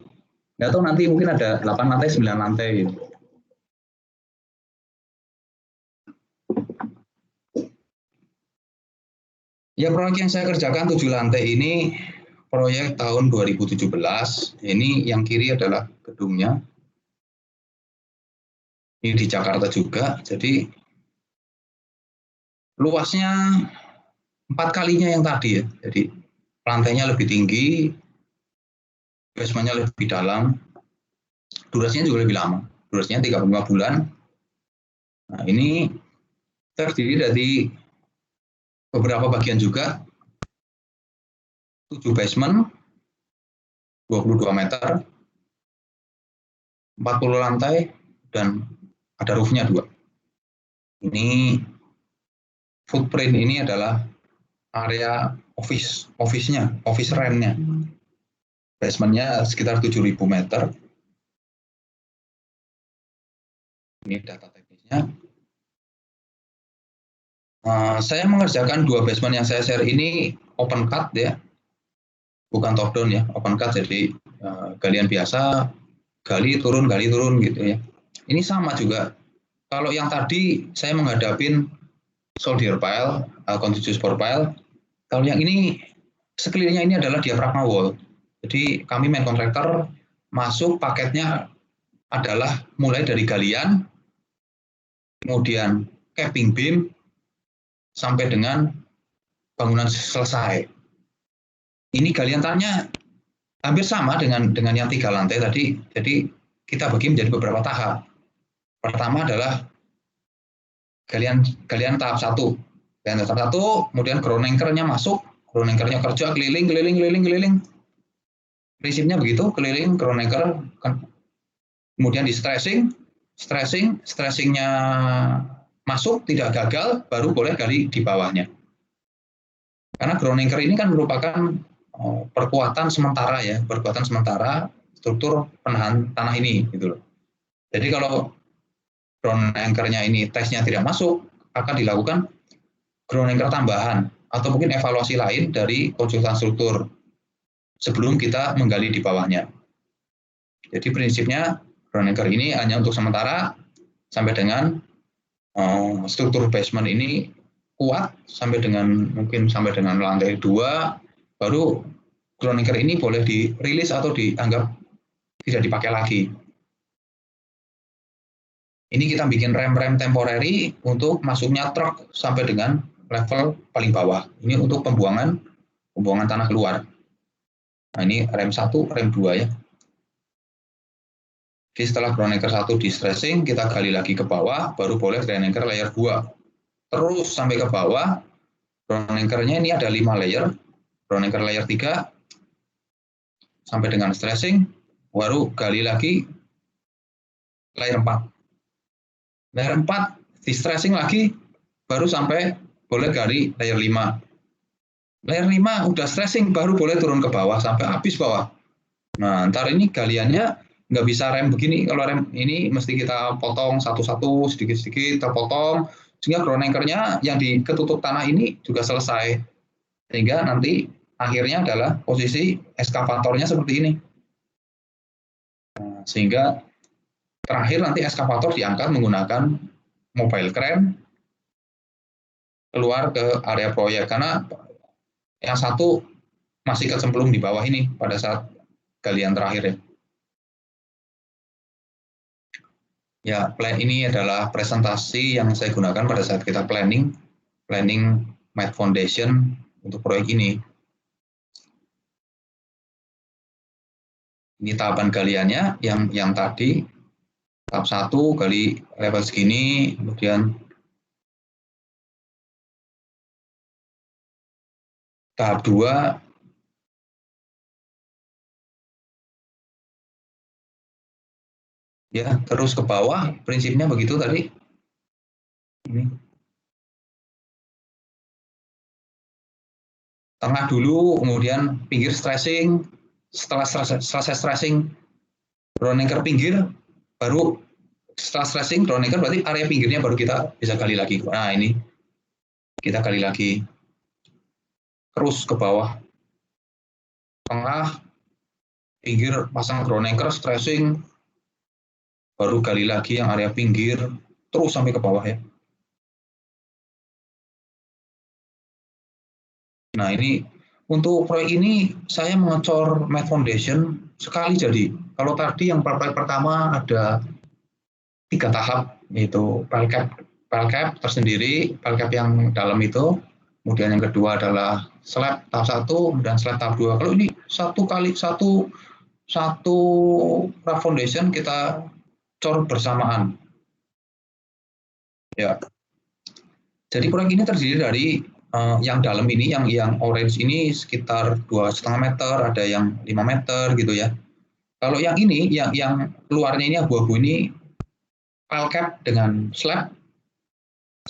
Nggak tahu nanti mungkin ada 8 lantai, 9 lantai gitu. Ya, proyek yang saya kerjakan 7 lantai ini proyek tahun 2017. Ini yang kiri adalah gedungnya. Ini di Jakarta juga. Jadi luasnya 4 kalinya yang tadi ya. Jadi lantainya lebih tinggi, basementnya lebih dalam, durasinya juga lebih lama. Durasinya 35 bulan. Nah, ini terdiri dari beberapa bagian juga. 7 basement, 22 meter, 40 lantai, dan ada roof-nya 2. Ini footprint ini adalah area office-nya, office rent-nya. Basement-nya sekitar 7.000 meter. Ini data teknisnya. Saya mengerjakan 2 basement yang saya share ini open cut ya, bukan top down ya, open cut. Jadi galian biasa, gali turun gitu ya. Ini sama juga. Kalau yang tadi saya menghadapin soldier pile, continuous pour pile. Kalau yang ini sekelilingnya ini adalah diaphragma wall. Jadi kami main kontraktor masuk paketnya adalah mulai dari galian, kemudian capping beam, sampai dengan bangunan selesai. Ini galian tanahnya hampir sama dengan yang 3 lantai tadi. Jadi kita bagi menjadi beberapa tahap. Pertama adalah galian tahap 1. Galian tahap 1, kemudian ground anchor-nya masuk, ground anchor-nya kerja keliling. Prinsipnya begitu, keliling ground anchor, kemudian di stressingnya masuk, tidak gagal, baru boleh gali di bawahnya. Karena ground anchor ini kan merupakan perkuatan sementara ya, perkuatan sementara struktur penahan tanah ini gitu loh. Jadi kalau ground anchor-nya ini tesnya tidak masuk, akan dilakukan ground anchor tambahan atau mungkin evaluasi lain dari konsultan struktur sebelum kita menggali di bawahnya. Jadi prinsipnya ground anchor ini hanya untuk sementara sampai dengan struktur basement ini kuat sampai dengan lantai 2, baru ground anchor ini boleh dirilis atau dianggap tidak dipakai lagi. Ini kita bikin rem temporary untuk masuknya truk sampai dengan level paling bawah. Ini untuk pembuangan tanah keluar. Nah, ini rem 1, rem 2 ya. Jadi setelah ground anchor 1 di stressing, kita gali lagi ke bawah, baru boleh ground anchor layer 2. Terus sampai ke bawah, ground anchor-nya ini ada 5 layer. Ground anchor layer 3 sampai dengan stressing, baru gali lagi layer 4. Layer 4 di stressing lagi, baru sampai boleh gali layer 5. Layer 5 udah stressing, baru boleh turun ke bawah sampai habis bawah. Nah, ntar ini galiannya nggak bisa rem begini. Kalau rem ini mesti kita potong satu-satu, sedikit-sedikit terpotong, sehingga ground anchor-nya yang di ketutup tanah ini juga selesai. Sehingga nanti akhirnya adalah posisi eskavatornya seperti ini. Nah, sehingga terakhir nanti eskavator diangkat menggunakan mobile crane keluar ke area proyek, karena yang satu masih kecemplung di bawah ini pada saat galian terakhir ya. Ya, plan ini adalah presentasi yang saya gunakan pada saat kita planning mat foundation untuk proyek ini. Ini tahapan galiannya yang tadi tahap 1 gali level segini, kemudian tahap 2 ya, terus ke bawah, prinsipnya begitu tadi. Ini. Tengah dulu, kemudian pinggir stressing, setelah selesai stressing, ground anchor pinggir, baru setelah stressing, ground anchor berarti area pinggirnya baru kita bisa gali lagi. Nah, ini kita gali lagi. Terus ke bawah. Tengah, pinggir, pasang ground anchor, stressing, baru gali lagi yang area pinggir, terus sampai ke bawah ya. Nah, ini untuk proyek ini saya mengecor mat foundation sekali jadi. Kalau tadi yang proyek pertama ada 3 tahap, yaitu pile cap tersendiri, pile cap yang dalam itu, kemudian yang kedua adalah slab tahap 1, kemudian slab tahap 2. Kalau ini satu mat foundation kita cor bersamaan. Ya. Jadi proyek ini terdiri dari yang dalam ini, yang orange ini sekitar 2,5 meter, ada yang 5 meter gitu ya. Kalau yang ini, yang luarnya ini abu-abu ini, pile cap dengan slab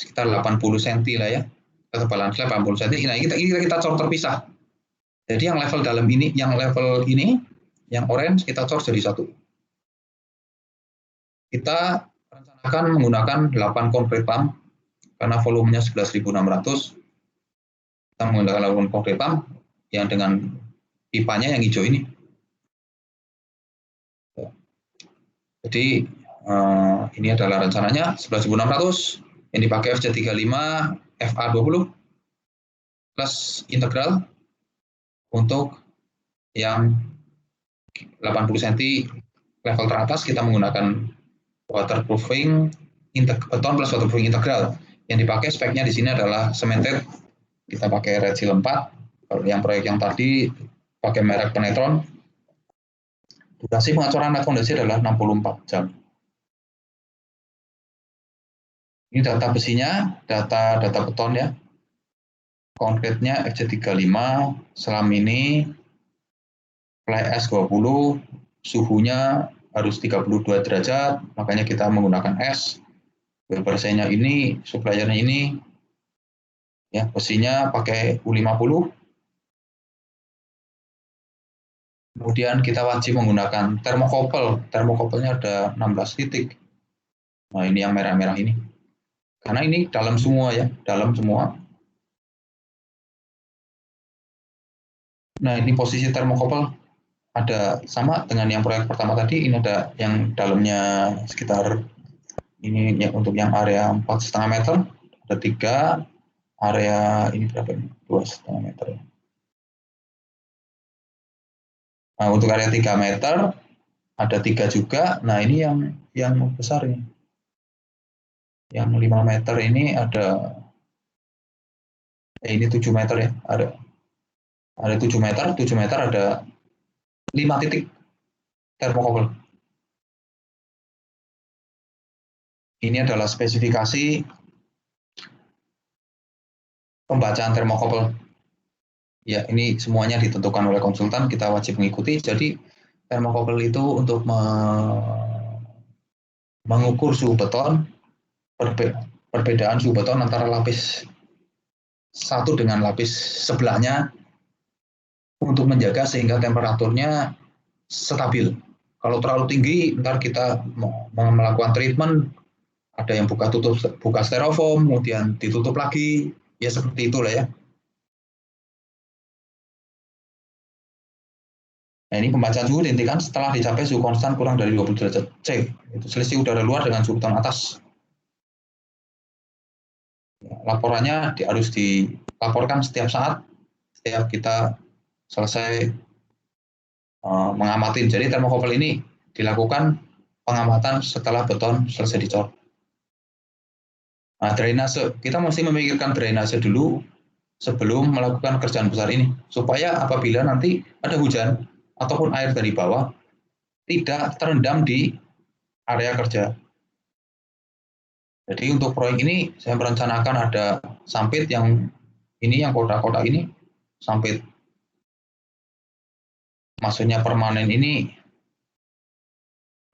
sekitar 80 cm lah ya, ketebalan slab 80 cm. Nah, kita cor terpisah. Jadi yang level dalam ini, yang orange kita cor jadi satu. Kita rencanakan menggunakan 8 concrete pump karena volumenya 11.600, kita menggunakan alunan concrete pump yang dengan pipanya yang hijau ini. Jadi ini adalah rencananya 11.600 yang dipakai FC35 FA20 plus integral untuk yang 80 cm level teratas kita menggunakan waterproofing beton plus waterproofing integral. Yang dipakai speknya di sini adalah cemented, kita pakai Red Seal 4. Kalau yang proyek yang tadi pakai merek Penetron. Durasi pengacoran net fondasi adalah 64 jam. Ini data besinya, data beton ya. Konkretnya FC35, selam ini, fly ash 20, suhunya harus 32 derajat, makanya kita menggunakan es. Bersihnya ini, suppliernya ini, ya besinya pakai U50. Kemudian kita wajib menggunakan termokopel. Termokopelnya ada 16 titik. Nah ini yang merah-merah ini. Karena ini dalam semua ya, dalam semua. Nah ini posisi termokopel ada sama dengan yang proyek pertama tadi. Ini ada yang dalamnya sekitar ini ya, untuk yang area 4,5 meter. Ada 3 area ini berapa ini? 2,5 meter. Nah, untuk area 3 meter ada 3 juga. Nah, ini yang besar ini. Yang 5 meter ini ada ini 7 meter ya. Ada 7 meter ada 5 titik termokopel. Ini adalah spesifikasi pembacaan termokopel. Ya, ini semuanya ditentukan oleh konsultan, kita wajib mengikuti. Jadi, termokopel itu untuk mengukur suhu beton, perbedaan suhu beton antara lapis satu dengan lapis sebelahnya untuk menjaga sehingga temperaturnya stabil. Kalau terlalu tinggi, ntar kita melakukan treatment, ada yang buka styrofoam, kemudian ditutup lagi, ya seperti itulah ya. Nah, ini pembacaan suhu dihentikan setelah dicapai suhu konstan kurang dari 20 derajat C. Itu selisih udara luar dengan suhu beton atas. Laporannya harus dilaporkan setiap saat, setiap kita selesai mengamati. Jadi termokopel ini dilakukan pengamatan setelah beton selesai dicor. Nah, drainase. Kita mesti memikirkan drainase dulu sebelum melakukan kerjaan besar ini. Supaya apabila nanti ada hujan, ataupun air dari bawah tidak terendam di area kerja. Jadi untuk proyek ini saya merencanakan ada sampit yang ini yang kotak-kotak ini, sampit maksudnya permanen ini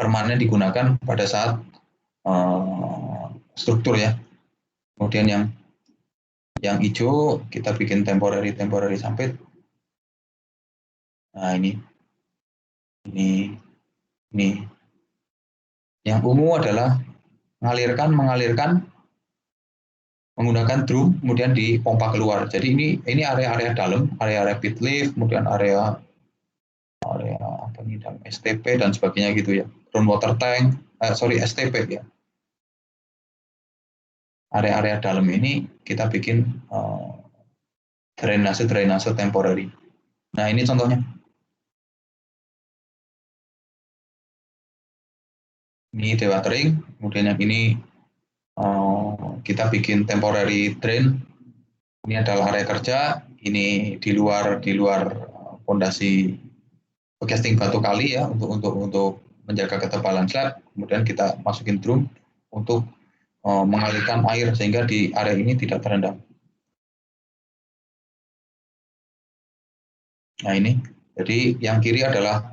permanen digunakan pada saat struktur ya. Kemudian yang hijau kita bikin temporary sampit. Nah ini. Yang ungu adalah mengalirkan menggunakan drum, kemudian dipompa keluar. Jadi ini area-area dalam, area pit lift, kemudian area apa ini dalam STP dan sebagainya gitu ya. Groundwater tank, STP ya. Area-area dalam ini kita bikin drainase temporary. Nah ini contohnya. Ini dewatering, kemudian yang ini kita bikin temporary drain. Ini adalah area kerja, ini di luar fondasi casting batu kali ya untuk menjaga ketebalan slab. Kemudian kita masukin drum untuk mengalirkan air sehingga di area ini tidak terendam. Nah ini, jadi yang kiri adalah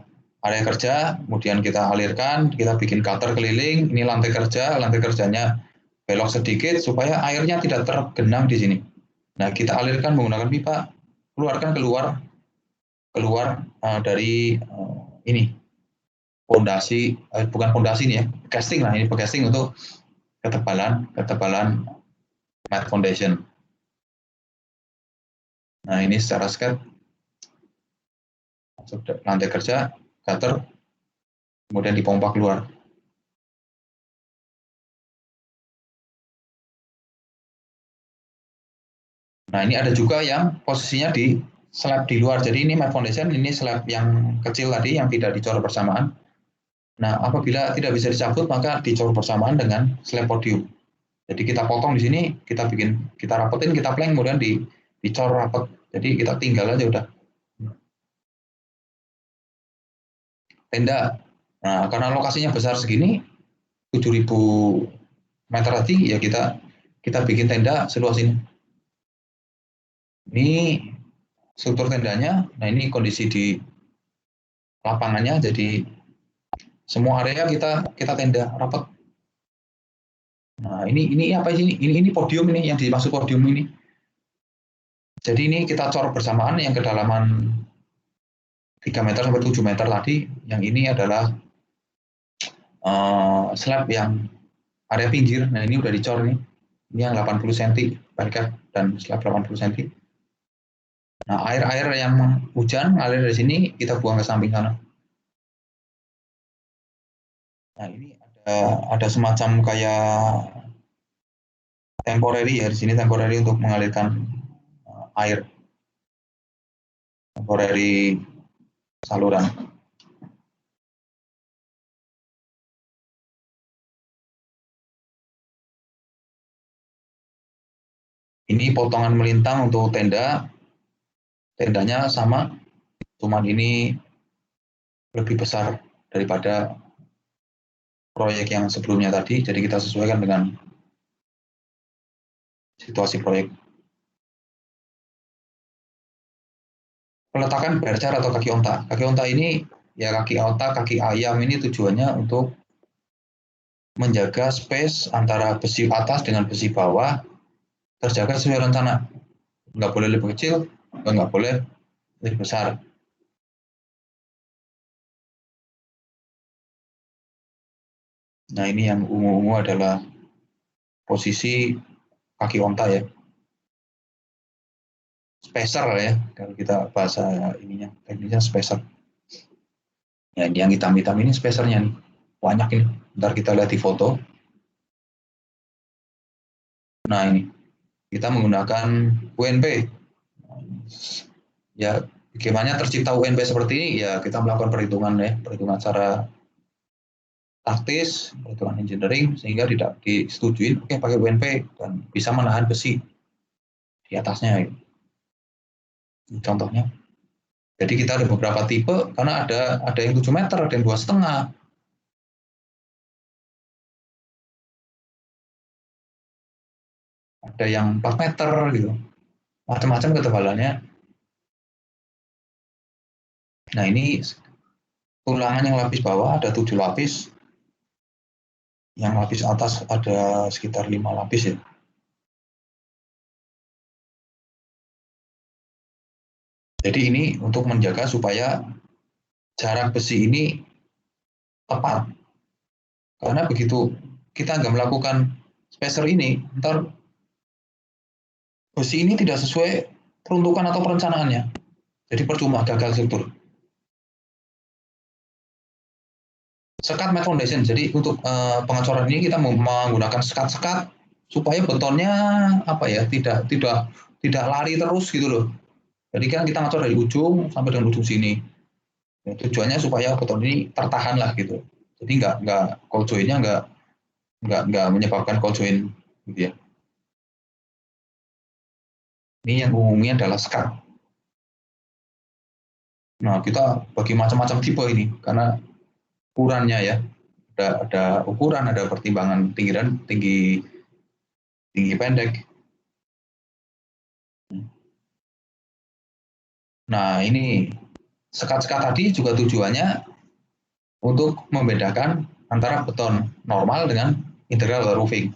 area kerja, kemudian kita alirkan, kita bikin gutter keliling, ini lantai kerjanya belok sedikit supaya airnya tidak tergenang di sini. Nah, kita alirkan menggunakan pipa, keluarkan keluar dari ini fondasi, bukan fondasi ini ya, casting lah, ini casting untuk ketebalan mat foundation. Nah, ini secara sketch masuk lantai kerja, gutter, kemudian dipompa keluar. Nah, ini ada juga yang posisinya di slab di luar. Jadi ini mat foundation, ini slab yang kecil tadi yang tidak dicor bersamaan. Nah, apabila tidak bisa dicabut, maka dicor bersamaan dengan slab podium. Jadi kita potong di sini, kita rapetin, kita plank, kemudian dicor rapet. Jadi kita tinggal aja udah. Tenda. Nah, karena lokasinya besar segini, 7.000 meter tadi, ya kita bikin tenda seluas ini. Ini struktur tendanya. Nah, ini kondisi di lapangannya. Jadi semua area kita tenda rapat. Nah, ini apa sih? Ini podium ini yang dimaksud podium ini. Jadi ini kita cor bersamaan yang kedalaman 3 meter sampai 7 meter tadi. Yang ini adalah slab yang area pinggir. Nah, ini udah dicor nih. Ini yang 80 cm barikat dan slab 80 cm. Nah, air yang hujan ngalir dari sini kita buang ke samping sana. Nah, ini ada semacam kayak temporary ya, di sini temporary untuk mengalirkan air, temporary saluran. Ini potongan melintang untuk tenda. Tendanya sama, cuman ini lebih besar daripada proyek yang sebelumnya tadi, jadi kita sesuaikan dengan situasi proyek. Peletakan bercar atau kaki onta. Kaki onta ini, ya kaki onta, kaki ayam ini tujuannya untuk menjaga space antara besi atas dengan besi bawah terjaga sesuai rencana. Nggak boleh lebih kecil, nggak boleh lebih besar. Nah, ini yang ungu-ungu adalah posisi kaki onta ya. Spacer ya, kalau kita bahasa ininya, teknisnya spacer. Ya, yang hitam-hitam ini spacernya nih. Banyak ini. Ntar kita lihat di foto. Nah, ini. Kita menggunakan UNP. Ya, bagaimana tercipta UNP seperti ini? Ya, kita melakukan perhitungan ya, perhitungan secara taktis, perhitungan engineering, sehingga tidak disetujui, oke pakai UNP dan bisa menahan besi di atasnya. Ini contohnya. Jadi kita ada beberapa tipe, karena ada yang 7 meter, ada yang 2,5. Ada yang 4 meter gitu. Macam-macam ketebalannya. Nah, ini tulangan yang lapis bawah ada 7 lapis. Yang lapis atas ada sekitar 5 lapis ya. Jadi ini untuk menjaga supaya jarak besi ini tepat. Karena begitu kita nggak melakukan spacer ini, ntar besi ini tidak sesuai peruntukan atau perencanaannya. Jadi percuma, gagal struktur. Sekat mat foundation. Jadi untuk pengecoran ini kita menggunakan sekat-sekat supaya betonnya apa ya tidak lari terus gitu loh. Jadi kan kita ngecor dari ujung sampai dengan ujung sini. Ya, tujuannya supaya beton ini tertahan lah gitu. Jadi nggak cold join-nya nggak menyebabkan cold join gitu ya. Ini yang umumnya adalah sekat. Nah, kita bagi macam-macam tipe ini karena ukurannya ya. Ada ukuran, ada pertimbangan tinggi dan tinggi pendek. Nah, ini sekat-sekat tadi juga tujuannya untuk membedakan antara beton normal dengan integral waterproofing.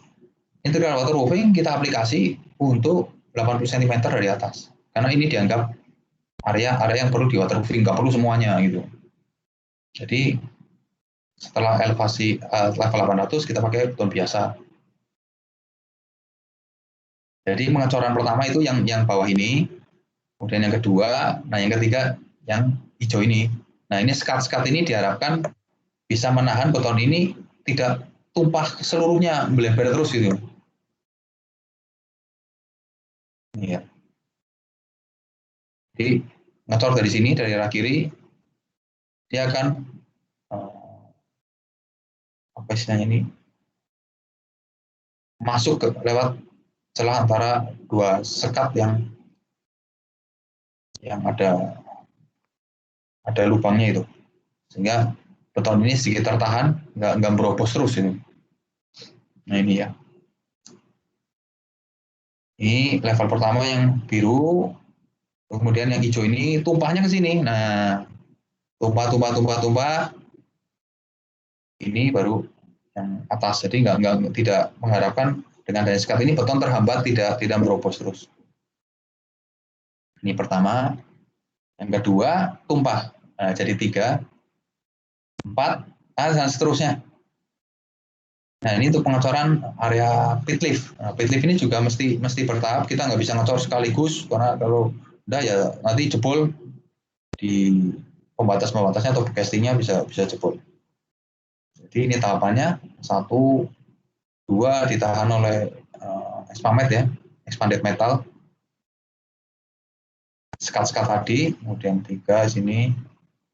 Integral waterproofing kita aplikasi untuk 80 cm dari atas. Karena ini dianggap area yang perlu di waterproofing, nggak perlu semuanya gitu. Jadi setelah elevasi level 800 kita pakai beton biasa. Jadi pengecoran pertama itu yang bawah ini, kemudian yang kedua, nah yang ketiga yang hijau ini. Nah ini sekat-sekat ini diharapkan bisa menahan beton ini tidak tumpah seluruhnya, melebar terus gitu. Ini ya. Jadi ngecor dari sini, dari arah kiri, dia akan apa istilahnya ini, masuk ke lewat celah antara dua sekat yang ada lubangnya itu, sehingga beton ini sedikit tertahan, nggak berobos terus ini. Nah ini ya, ini level pertama yang biru, kemudian yang hijau ini tumpahnya ke sini. Nah tumpah, ini baru yang atas. Jadi tidak mengharapkan dengan adanya sekat ini beton terhambat, tidak berobos terus. Ini pertama. Yang kedua, tumpah. Nah, jadi 3, 4, dan seterusnya. Nah, ini untuk pengecoran area pit lift. Nah, pit lift ini juga mesti bertahap. Kita nggak bisa ngecor sekaligus, karena kalau udah ya nanti jebol di pembatas-pembatasnya atau castingnya bisa jebol. Jadi ini tahapannya 1, 2 ditahan oleh expanded metal. Sekat-sekat tadi, kemudian 3 sini,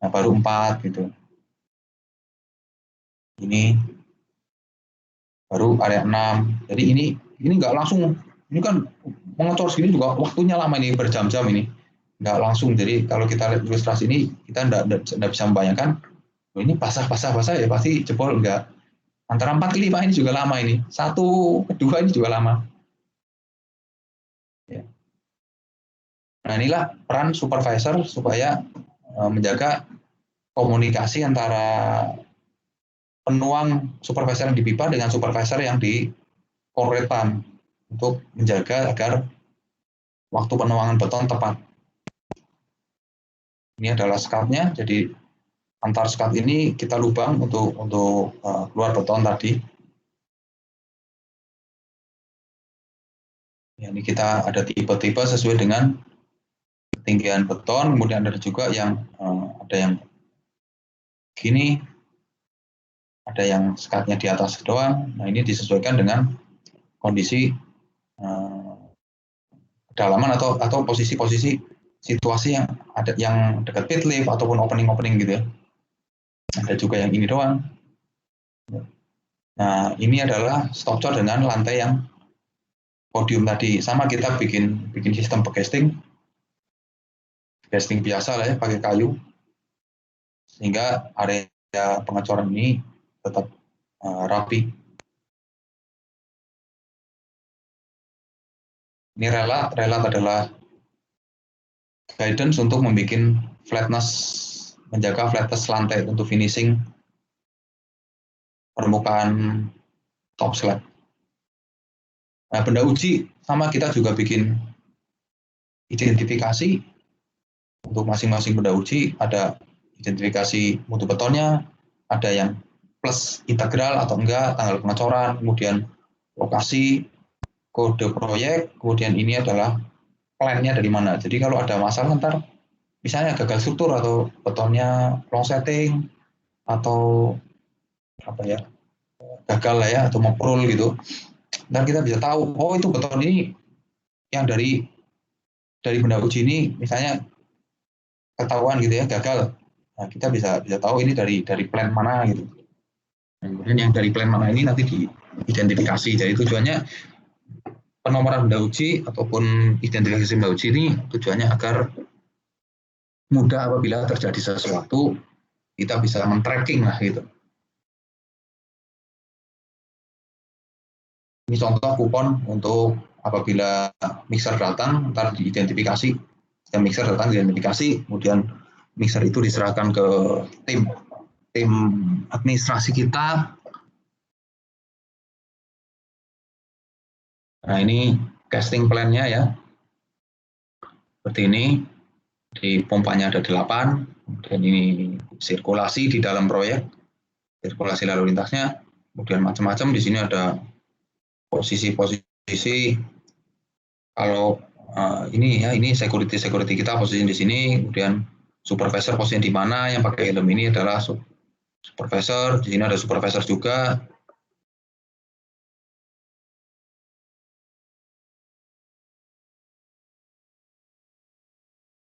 nah baru 4 gitu. Ini baru area 6. Jadi ini nggak langsung, ini kan mengecor segini juga waktunya lama ini, berjam-jam ini. Nggak langsung, jadi kalau kita lihat ilustrasi ini, kita nggak bisa membayangkan, oh ini basah ya pasti jebol, enggak. Antara 4 ke 5 ini juga lama ini. 1 ke 2 ini juga lama. Ya. Nah inilah peran supervisor supaya menjaga komunikasi antara penuang supervisor yang di pipa dengan supervisor yang di concrete pump untuk menjaga agar waktu penuangan beton tepat. Ini adalah sekatnya, jadi antar sekat ini kita lubang untuk keluar beton tadi. Ya, ini kita ada tipe-tipe sesuai dengan ketinggian beton, kemudian ada juga yang ada yang gini, ada yang sekatnya di atas doang. Nah ini disesuaikan dengan kondisi kedalaman atau posisi-posisi situasi yang ada, yang dekat pit lift ataupun opening gitu ya. Ada juga yang ini doang. Nah ini adalah structure dengan lantai yang podium tadi. Sama kita bikin sistem casting biasa lah ya, pakai kayu, sehingga area pengecoran ini tetap rapi. Ini relat adalah guidance untuk membuat flatness, menjaga flatness lantai untuk finishing permukaan top slab. Nah, benda uji sama kita juga bikin identifikasi untuk masing-masing benda uji. Ada identifikasi mutu betonnya, ada yang plus integral atau enggak, tanggal pengecoran, kemudian lokasi, kode proyek, kemudian ini adalah plan-nya dari mana. Jadi kalau ada masalah ntar, misalnya gagal struktur atau betonnya long setting atau apa ya, gagal lah ya, atau moprol gitu, dan kita bisa tahu, oh itu beton ini yang dari benda uji ini misalnya ketahuan gitu ya, gagal. Nah, kita bisa tahu ini dari plan mana gitu. Kemudian yang dari plan mana ini nanti diidentifikasi. Jadi tujuannya penomoran benda uji ataupun identifikasi benda uji ini tujuannya agar mudah apabila terjadi sesuatu, kita bisa men-tracking lah gitu. Ini contoh kupon untuk apabila mixer datang, ntar diidentifikasi, sistem mixer datang diidentifikasi, kemudian mixer itu diserahkan ke tim administrasi kita. Nah ini casting plan-nya ya, seperti ini. Di pompanya ada 8, kemudian ini sirkulasi di dalam proyek, sirkulasi lalu lintasnya, kemudian macam-macam. Di sini ada posisi-posisi Kalau ini security kita posisi di sini, kemudian supervisor posisi di mana, yang pakai helm ini adalah supervisor, di sini ada supervisor juga.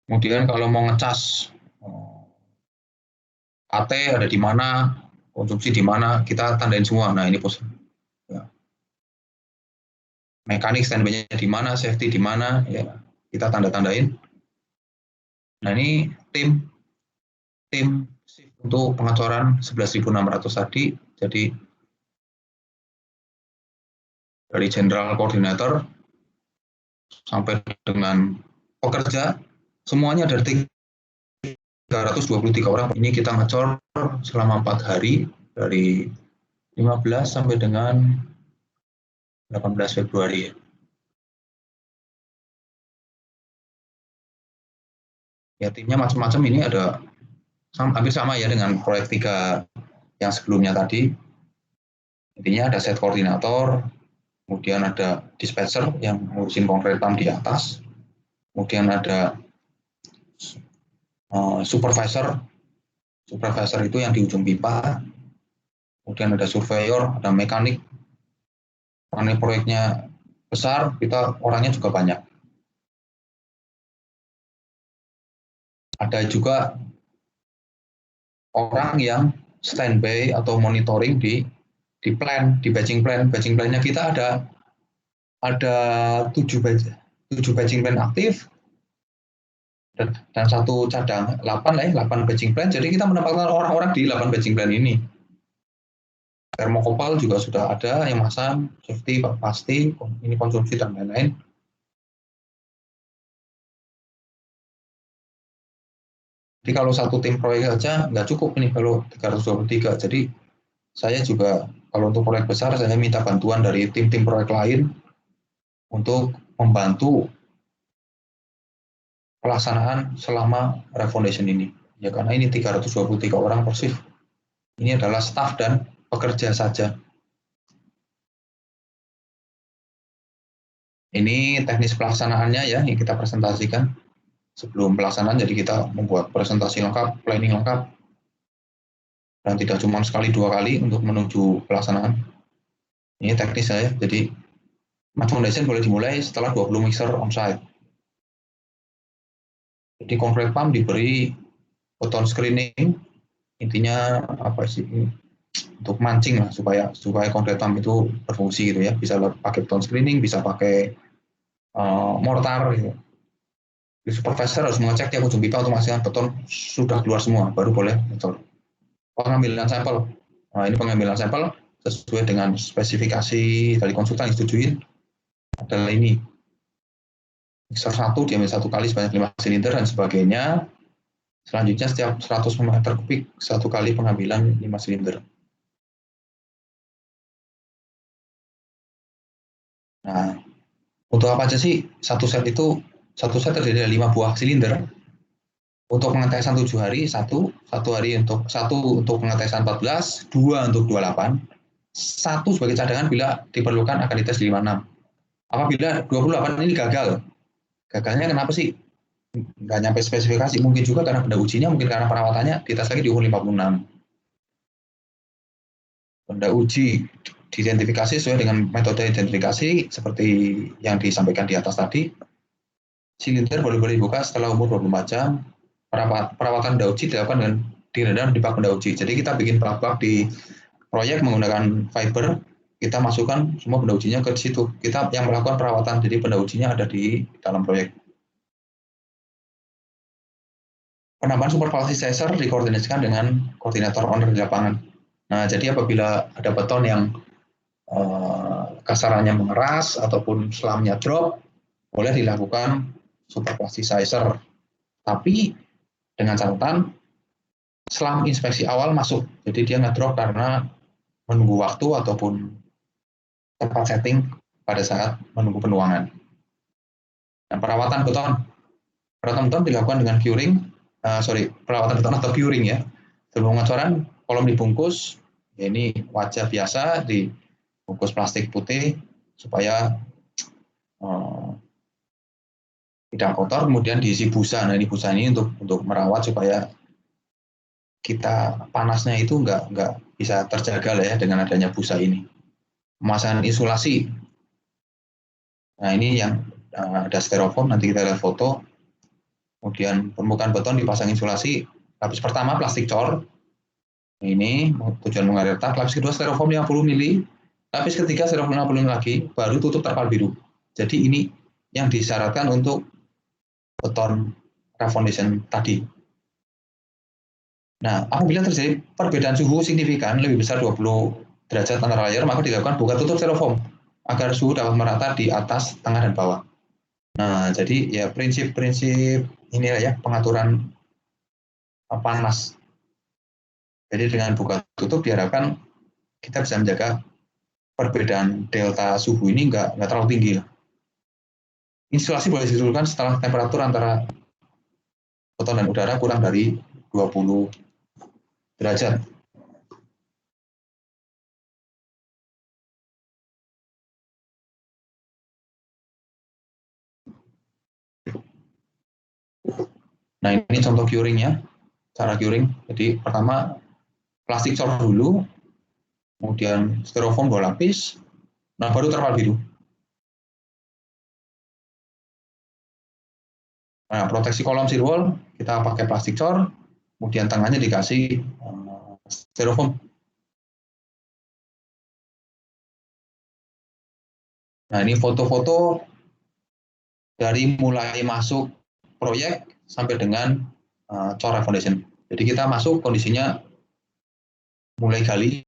Kemudian kalau mau ngecas AT ada di mana, konsumsi di mana, kita tandain semua. Nah ini posisi. Ya. Mekanik standby-nya di mana, safety di mana, ya kita tanda-tandain. Nah ini tim untuk pengecoran 11.600 tadi, jadi dari general koordinator sampai dengan pekerja, semuanya dari 323 orang. Ini kita ngecor selama 4 hari, dari 15 sampai dengan 18 Februari. Ya timnya macam-macam, ini ada hampir sama ya dengan proyek 3 yang sebelumnya tadi. Intinya ada set koordinator, kemudian ada dispatcher yang ngurusin konkretan di atas, kemudian ada supervisor itu yang di ujung pipa, kemudian ada surveyor, ada mekanik. Karena proyeknya besar, kita orangnya juga banyak. Ada juga orang yang standby atau monitoring di batching plan. Batching plan-nya kita ada 7 batching plan aktif dan 1 cadang, 8 batching plan. Jadi kita menempatkan orang-orang di 8 batching plan ini. Termokopal juga sudah ada yang masang, safety pasti, ini konsumsi dan lain-lain. Jadi kalau satu tim proyek saja nggak cukup ini kalau 323. Jadi saya juga kalau untuk proyek besar saya minta bantuan dari tim-tim proyek lain untuk membantu pelaksanaan selama refoundation ini. Ya karena ini 323 orang per shift. Ini adalah staf dan pekerja saja. Ini teknis pelaksanaannya ya, yang kita presentasikan sebelum pelaksanaan. Jadi kita membuat presentasi lengkap, planning lengkap, dan tidak cuma sekali 2 kali untuk menuju pelaksanaan. Ini teknis saya. Jadi foundation boleh dimulai setelah 20 mixer on-site. Jadi concrete pump diberi photon screening, intinya apa sih, untuk mancing lah supaya concrete pump itu berfungsi gitu ya. Bisa pakai photon screening, bisa pakai mortar gitu. Di supervisor harus mengecek tiap ujung pipa untuk memastikan beton sudah keluar semua, baru boleh ngecor. Pengambilan sampel. Nah, ini pengambilan sampel sesuai dengan spesifikasi dari konsultan yang disetujuin adalah ini. Mixer 1 diambil 1 kali sebanyak 5 silinder dan sebagainya. Selanjutnya setiap 100 meter kubik 1 kali pengambilan 5 silinder. Nah, untuk apa aja sih satu set terdiri dari 5 buah silinder. Untuk pengetesan 7 hari, 1 hari untuk pengetesan 14, 2 untuk 28, 1 sebagai cadangan bila diperlukan akan dites di 56. Apabila 28 ini gagalnya kenapa sih? Nggak nyampe spesifikasi, mungkin juga karena benda ujinya, mungkin karena perawatannya dites lagi di umur 56. Benda uji diidentifikasi sesuai dengan metode identifikasi seperti yang disampaikan di atas tadi. Silinder boleh dibuka setelah umur 24 jam. Perawatan benda uji dilakukan dengan direndam di bak benda uji. Jadi kita bikin bak-bak di proyek menggunakan fiber, kita masukkan semua benda ujinya ke situ. Kita yang melakukan perawatan, jadi benda ujinya ada di dalam proyek. Penambahan supervisor dikoordinasikan dengan koordinator owner di lapangan. Nah, jadi apabila ada beton yang kasarannya mengeras ataupun selamnya drop, boleh dilakukan supervisor. Tapi dengan catatan selam inspeksi awal masuk, jadi dia ngedrop karena menunggu waktu ataupun tempat setting pada saat menunggu penuangan. Dan perawatan beton dilakukan dengan perawatan beton atau curing ya. Sebelum pengecoran, kolom dibungkus, ya ini waja biasa dibungkus plastik putih supaya tidak kotor, kemudian diisi busa. Nah, ini busa ini untuk merawat supaya kita panasnya itu nggak bisa terjaga lah ya dengan adanya busa ini. Pemasangan isolasi. Nah, ini yang ada styrofoam, nanti kita lihat foto. Kemudian permukaan beton dipasang isolasi. Lapis pertama plastik cor. Ini tujuan mengalir tak. Lapis kedua styrofoam 50 mili. Lapis ketiga styrofoam 50 mili lagi, baru tutup terpal biru. Jadi ini yang disyaratkan untuk beton refoundation tadi. Nah, apabila terjadi perbedaan suhu signifikan lebih besar 20 derajat antara layer, maka dilakukan buka tutup styrofoam agar suhu dapat merata di atas, tengah, dan bawah. Nah, jadi ya prinsip-prinsip inilah ya pengaturan panas. Jadi dengan buka tutup diharapkan kita bisa menjaga perbedaan delta suhu ini nggak terlalu tinggi. Instalasi boleh didahulukan setelah temperatur antara beton dan udara kurang dari 20 derajat. Nah, ini contoh curingnya, cara curing. Jadi pertama plastik cor dulu, kemudian styrofoam 2 lapis, nah baru terpal biru. Nah, proteksi kolom shear wall kita pakai plastik cor, kemudian tengahnya dikasih styrofoam. Nah, ini foto-foto dari mulai masuk proyek sampai dengan cor foundation. Jadi kita masuk kondisinya mulai gali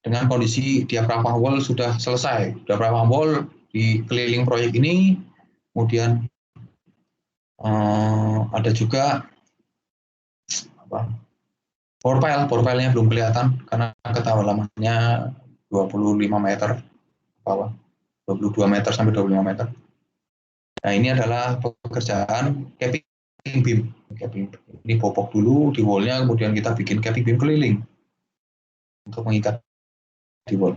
dengan kondisi diafragma wall sudah selesai. Diafragma wall di keliling proyek ini, kemudian ada juga bore pile-nya belum kelihatan karena kedalamannya 25 meter ke bawah, 22 meter sampai 25 meter. Nah, ini adalah pekerjaan capping beam. Ini bopok dulu di wall-nya, kemudian kita bikin capping beam keliling untuk mengikat di wall.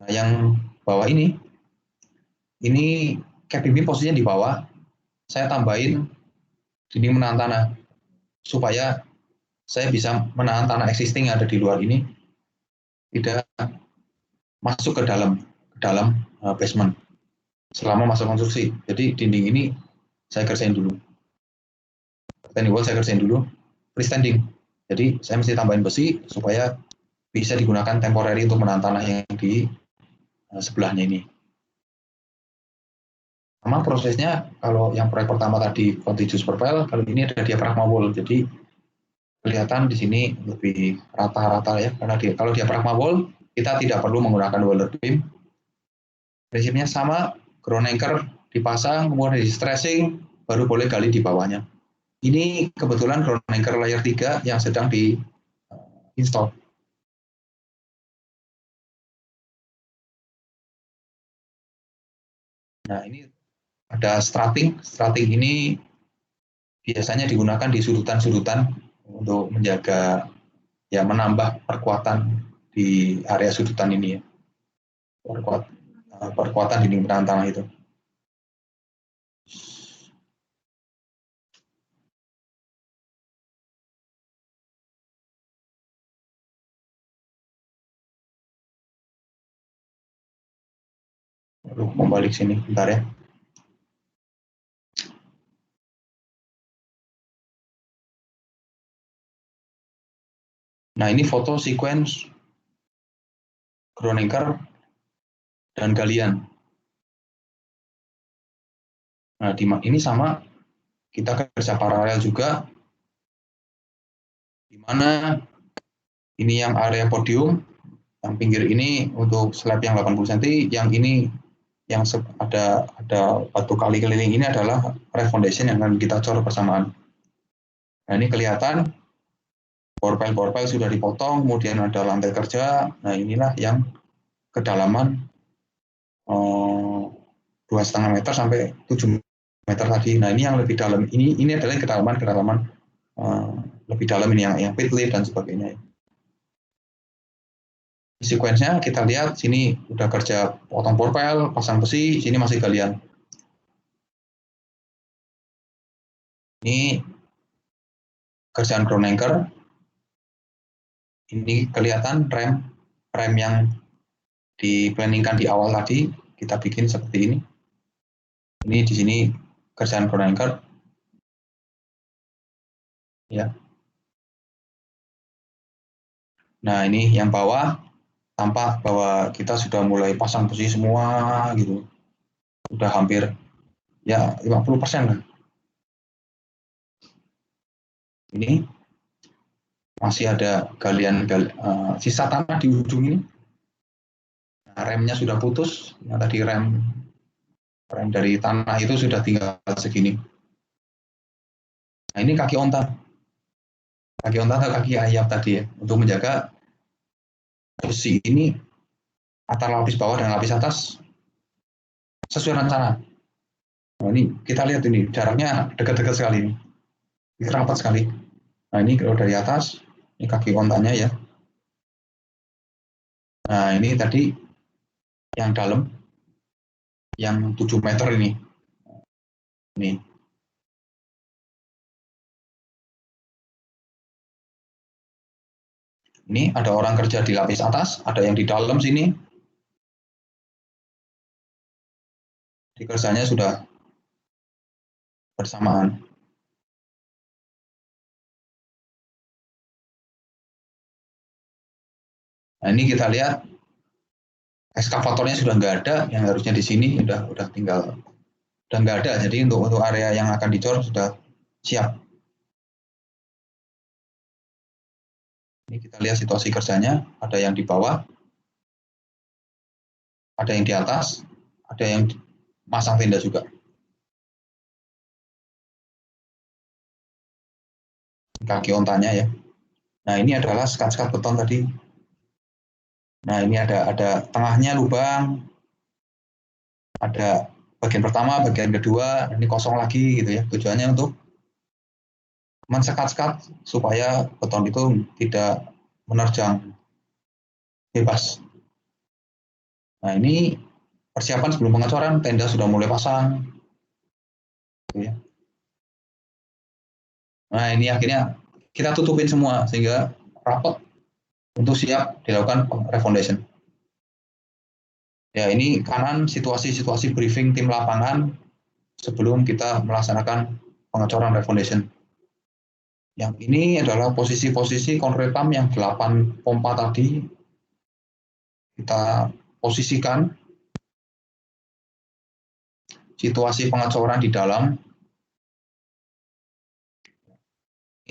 Nah, yang bawah ini capping beam posisinya di bawah. Saya tambahin dinding menahan tanah supaya saya bisa menahan tanah existing yang ada di luar ini tidak masuk ke dalam basement selama masa konstruksi. Jadi dinding ini saya kerjain dulu. Retaining wall saya kerjain dulu. Freestanding. Jadi saya mesti tambahin besi supaya bisa digunakan temporary untuk menahan tanah yang di sebelahnya ini. Sama prosesnya kalau yang proyek pertama tadi contiguous profile, kalau ini ada diafragma wall. Jadi kelihatan di sini lebih rata-rata ya, karena kalau diafragma wall kita tidak perlu menggunakan weller beam. Prinsipnya sama, ground anchor dipasang, kemudian di stressing, baru boleh gali di bawahnya. Ini kebetulan ground anchor layer 3 yang sedang di install. Nah, ini ada strating. Strating ini biasanya digunakan di sudutan-sudutan untuk menjaga, ya menambah perkuatan di area sudutan ini ya. Perkuatan dinding penahan tanah itu. Lalu kembali ke sini, bentar ya. Nah, ini foto sequence ground anchor dan galian. Nah, ini sama, kita kerja paralel juga, di mana ini yang area podium, yang pinggir ini untuk slab yang 80 cm, yang ini yang ada batu kali keliling ini adalah refoundation yang akan kita cor bersamaan. Nah, ini kelihatan bore pile sudah dipotong, kemudian ada lantai kerja. Nah, inilah yang kedalaman 2,5 meter sampai 7 meter tadi. Nah, ini yang lebih dalam. Ini adalah kedalaman lebih dalam ini yang pit lip dan sebagainya. Sequence-nya kita lihat sini udah kerja potong bore pile, pasang besi, sini masih galian. Ini kerjaan ground anchor. Ini kelihatan rem yang diplanningkan di awal tadi kita bikin seperti ini. Ini di sini kerjaan ground anchor. Ya. Nah, ini yang bawah tampak bahwa kita sudah mulai pasang besi semua gitu. Sudah hampir ya 50% lah. Ini masih ada sisa tanah di ujung ini. Nah, remnya sudah putus. Yang tadi rem dari tanah itu sudah tinggal segini. Nah, ini kaki onta. Kaki onta atau kaki ayam tadi ya, untuk menjaga besi ini antara lapis bawah dan lapis atas sesuai rencana. Nah, ini kita lihat ini jaraknya dekat-dekat sekali ini. Rapat sekali. Nah, ini kalau dari atas, ini kaki ontanya ya. Nah, ini tadi yang dalam, yang 7 meter ini. Ini. Ini ada orang kerja di lapis atas, ada yang di dalam sini. Di kerjanya sudah bersamaan. Nah, ini kita lihat ekskavatornya sudah nggak ada, yang harusnya di sini udah tinggal, udah nggak ada. Jadi untuk area yang akan dicor sudah siap. Ini kita lihat situasi kerjanya, ada yang di bawah, ada yang di atas, ada yang masang tenda juga. Kaki ontanya ya. Nah, ini adalah skat-skat beton tadi. Nah, ini ada tengahnya lubang, ada bagian pertama, bagian kedua, ini kosong lagi gitu ya. Tujuannya untuk mensekat-sekat supaya beton itu tidak menerjang bebas. Nah, ini persiapan sebelum pengecoran, tenda sudah mulai pasang. Gitu ya. Nah, ini akhirnya kita tutupin semua sehingga rapat untuk siap dilakukan refoundation. Ya, ini kanan situasi-situasi briefing tim lapangan sebelum kita melaksanakan pengecoran refoundation. Yang ini adalah posisi-posisi konkretam yang 8 pompa tadi kita posisikan situasi pengecoran di dalam.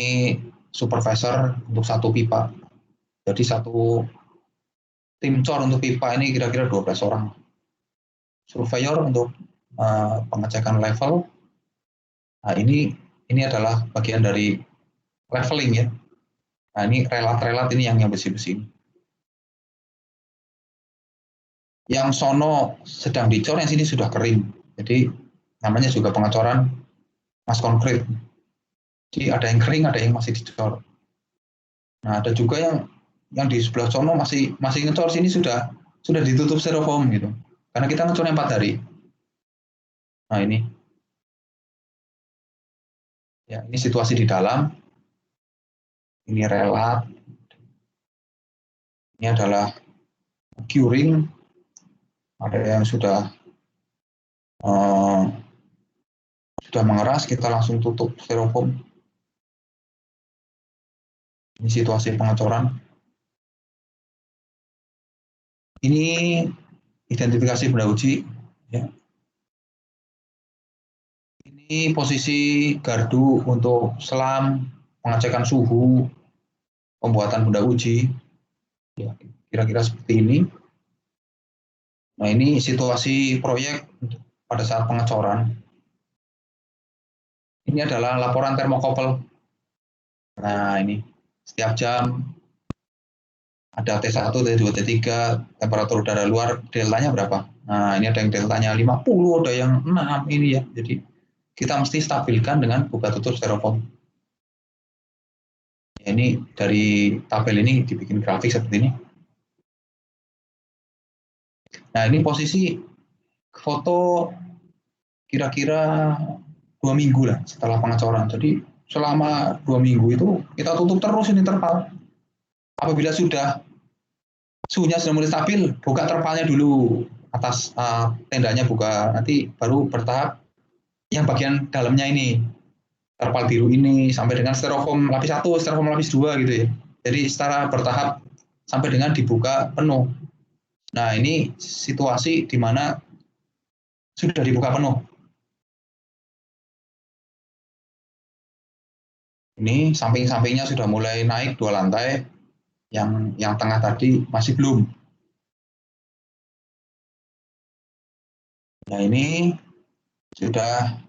Ini supervisor untuk satu pipa. Jadi satu tim cor untuk pipa ini kira-kira 12 orang. Surveyor untuk pengecekan level. Nah, ini adalah bagian dari leveling ya. Nah, ini relat-relat ini yang besi-besi. Yang sono sedang dicor, yang sini sudah kering. Jadi namanya juga pengecoran mass konkret. Jadi ada yang kering, ada yang masih dicor. Nah, ada juga yang di sebelah sono masih ngecor, sini sudah ditutup styrofoam gitu. Karena kita ngecornya 4 hari. Nah, ini. Ya, ini situasi di dalam. Ini relat. Ini adalah curing. Ada yang sudah mengeras, kita langsung tutup styrofoam. Ini situasi pengecoran. Ini identifikasi benda uji. Ya. Ini posisi gardu untuk selam, pengecekan suhu, pembuatan benda uji. Ya, kira-kira seperti ini. Nah, ini situasi proyek pada saat pengecoran. Ini adalah laporan termokopel. Nah, ini setiap jam ada T1, T2, T3, temperatur udara luar, deltanya berapa? Nah, ini ada yang deltanya 50, ada yang 6 ini ya. Jadi kita mesti stabilkan dengan buka tutup styrofoam. Ya, ini dari tabel ini dibikin grafik seperti ini. Nah, ini posisi foto kira-kira 2 minggu lah setelah pengecoran. Jadi selama 2 minggu itu kita tutup terus ini terpal. Apabila suhunya sudah mulai stabil, buka terpalnya dulu atas tendanya buka, nanti baru bertahap yang bagian dalamnya ini, terpal biru ini sampai dengan styrofoam lapis 1, styrofoam lapis 2 gitu ya. Jadi secara bertahap sampai dengan dibuka penuh. Nah ini situasi di mana sudah dibuka penuh. Ini samping-sampingnya sudah mulai naik 2 lantai, yang tengah tadi masih belum. Nah ini sudah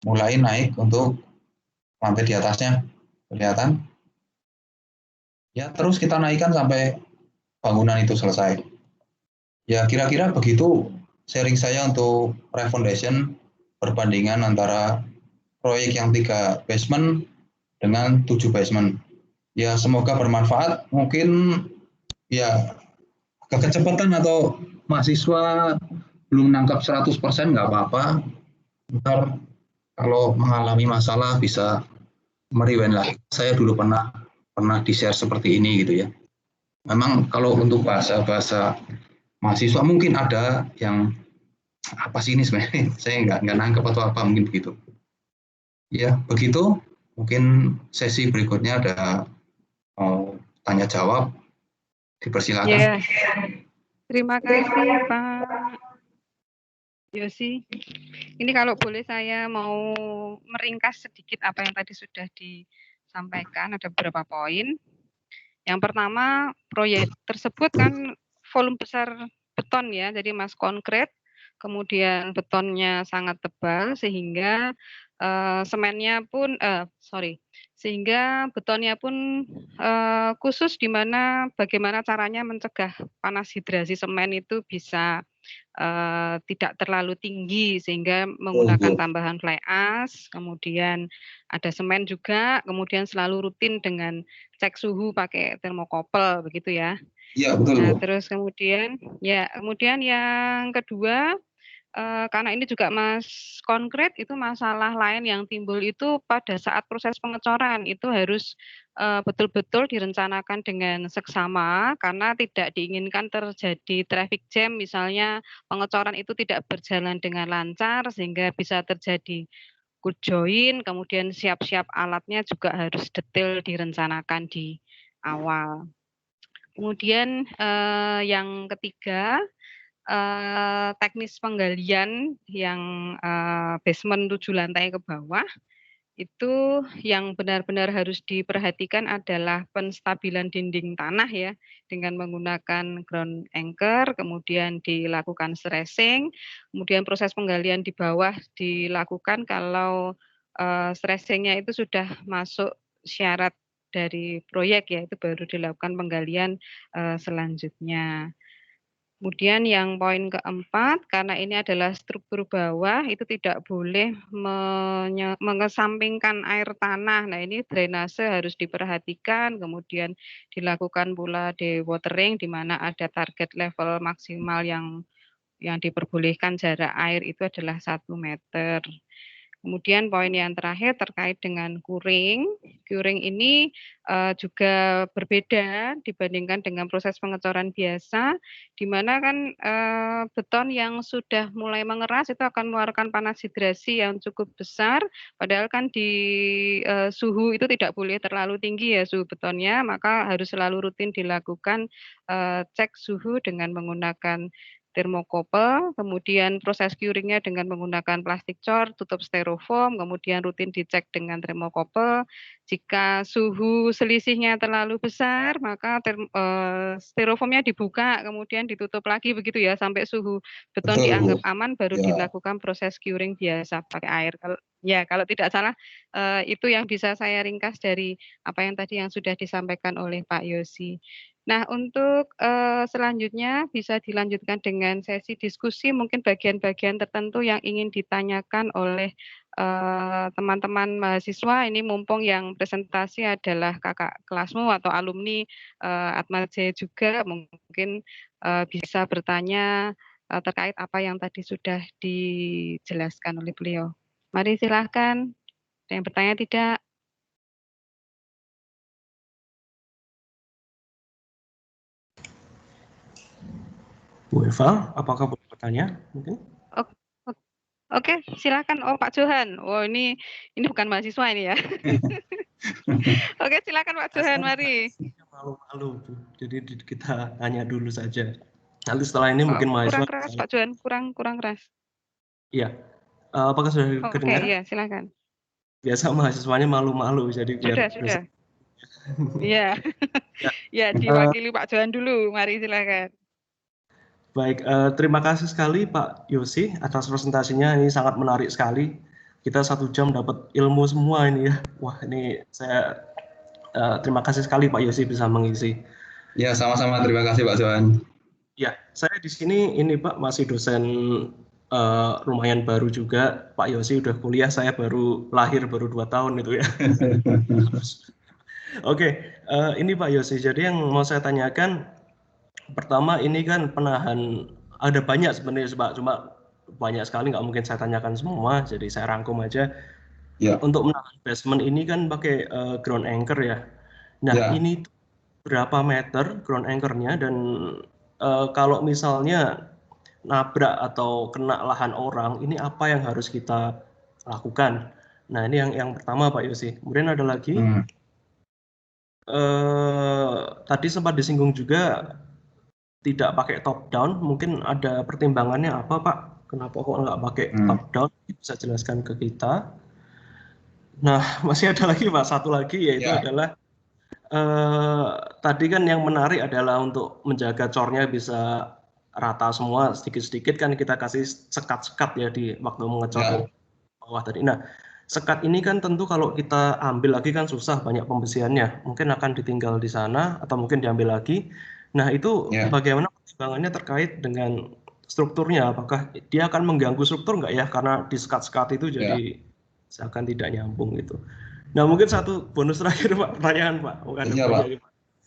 mulai naik untuk lantai di atasnya, kelihatan. Ya terus kita naikkan sampai bangunan itu selesai. Ya kira-kira begitu sharing saya untuk refoundation perbandingan antara proyek yang 3 basement dengan 7 basement. Ya semoga bermanfaat. Mungkin ya kecepatan atau mahasiswa belum nangkap 100% nggak apa-apa. Ntar kalau mengalami masalah bisa merewind lah. Saya dulu pernah di-share seperti ini gitu ya. Memang kalau untuk bahasa mahasiswa mungkin ada yang apa sih ini sebenarnya, saya nggak nangkep atau apa, mungkin begitu. Ya begitu, mungkin sesi berikutnya ada tanya jawab, dipersilakan. Ya, terima kasih Pak Yosi. Ini kalau boleh saya mau meringkas sedikit apa yang tadi sudah disampaikan, ada beberapa poin. Yang pertama, proyek tersebut kan volume besar beton ya, jadi mas konkret, kemudian betonnya sangat tebal sehingga semennya pun sehingga betonnya pun khusus di mana bagaimana caranya mencegah panas hidrasi semen itu bisa tidak terlalu tinggi sehingga menggunakan tambahan fly ash, kemudian ada semen juga, kemudian selalu rutin dengan cek suhu pakai termokopel begitu ya. Iya betul. Nah, terus kemudian yang kedua, karena ini juga mas konkret, itu masalah lain yang timbul itu pada saat proses pengecoran itu harus betul-betul direncanakan dengan seksama karena tidak diinginkan terjadi traffic jam, misalnya pengecoran itu tidak berjalan dengan lancar sehingga bisa terjadi good join, kemudian siap-siap alatnya juga harus detail direncanakan di awal. Kemudian yang ketiga, teknis penggalian yang basement 7 lantai ke bawah, itu yang benar-benar harus diperhatikan adalah penstabilan dinding tanah ya, dengan menggunakan ground anchor, kemudian dilakukan stressing, kemudian proses penggalian di bawah dilakukan kalau stressing-nya itu sudah masuk syarat dari proyek ya, itu baru dilakukan penggalian selanjutnya. Kemudian yang poin keempat, karena ini adalah struktur bawah, itu tidak boleh mengesampingkan air tanah. Nah ini drainase harus diperhatikan, kemudian dilakukan pula dewatering, di mana ada target level maksimal yang diperbolehkan jarak air itu adalah 1 meter. Kemudian poin yang terakhir terkait dengan curing. Curing ini juga berbeda dibandingkan dengan proses pengecoran biasa, di mana kan beton yang sudah mulai mengeras itu akan mengeluarkan panas hidrasi yang cukup besar, padahal kan di suhu itu tidak boleh terlalu tinggi ya suhu betonnya, maka harus selalu rutin dilakukan cek suhu dengan menggunakan termokopel, kemudian proses curingnya dengan menggunakan plastik cor, tutup styrofoam, kemudian rutin dicek dengan termokopel. Jika suhu selisihnya terlalu besar, maka styrofoamnya dibuka, kemudian ditutup lagi begitu ya, sampai suhu beton dianggap aman, baru dilakukan proses curing biasa pakai air. Kalau tidak salah itu yang bisa saya ringkas dari apa yang tadi yang sudah disampaikan oleh Pak Yosi. Nah, untuk selanjutnya bisa dilanjutkan dengan sesi diskusi, mungkin bagian-bagian tertentu yang ingin ditanyakan oleh teman-teman mahasiswa. Ini mumpung yang presentasi adalah kakak kelasmu atau alumni Atmajaya juga, mungkin bisa bertanya terkait apa yang tadi sudah dijelaskan oleh beliau. Mari silahkan. Ada yang bertanya tidak? Bu Eva, apakah boleh bertanya? Mungkin? Oke, silakan. Oh, Pak Johan. Oh, ini bukan mahasiswa ini ya. Oke, silakan Pak Johan, mari. Malu-malu, Bu. Jadi kita tanya dulu saja. Nanti setelah ini mungkin mahasiswa. Kurang keras, Pak Johan. Kurang keras. Iya. Apakah sudah kedengar? Oke, iya, silakan. Biasa mahasiswanya malu-malu, jadi biar sudah. Iya. Ya, diwakili Pak Johan dulu. Mari silakan. Baik, terima kasih sekali Pak Yosi atas presentasinya, ini sangat menarik sekali. Kita 1 jam dapat ilmu semua ini ya. Wah, ini saya terima kasih sekali Pak Yosi bisa mengisi. Ya, sama-sama, terima kasih Pak Johan. Ya, saya di sini ini Pak masih dosen lumayan baru juga. Pak Yosi udah kuliah, saya baru lahir baru 2 tahun itu ya. Oke, ini Pak Yosi, jadi yang mau saya tanyakan, pertama ini kan penahan, ada banyak sebenarnya Pak, cuma banyak sekali nggak mungkin saya tanyakan semua, jadi saya rangkum aja. Ya. Untuk menahan basement ini kan pakai ground anchor ya. Nah Ya. ini berapa meter ground anchornya, dan kalau misalnya nabrak atau kena lahan orang, ini apa yang harus kita lakukan? Nah ini yang pertama Pak Yosi. Kemudian ada lagi, tadi sempat disinggung juga tidak pakai top down, mungkin ada pertimbangannya apa Pak? Kenapa kok nggak pakai top down? Bisa jelaskan ke kita. Nah masih ada lagi Pak, satu lagi yaitu adalah tadi kan yang menarik adalah untuk menjaga cornya bisa rata semua, sedikit-sedikit kan kita kasih sekat-sekat ya di waktu mengecor bawah tadi. Nah sekat ini kan tentu kalau kita ambil lagi kan susah, banyak pembersihannya, mungkin akan ditinggal di sana atau mungkin diambil lagi. Nah itu bagaimana pertimbangannya terkait dengan strukturnya, apakah dia akan mengganggu struktur nggak ya, karena di sekat-sekat itu jadi seakan tidak nyambung gitu. Nah mungkin satu bonus terakhir Pak, pertanyaan Pak, bukan Pak.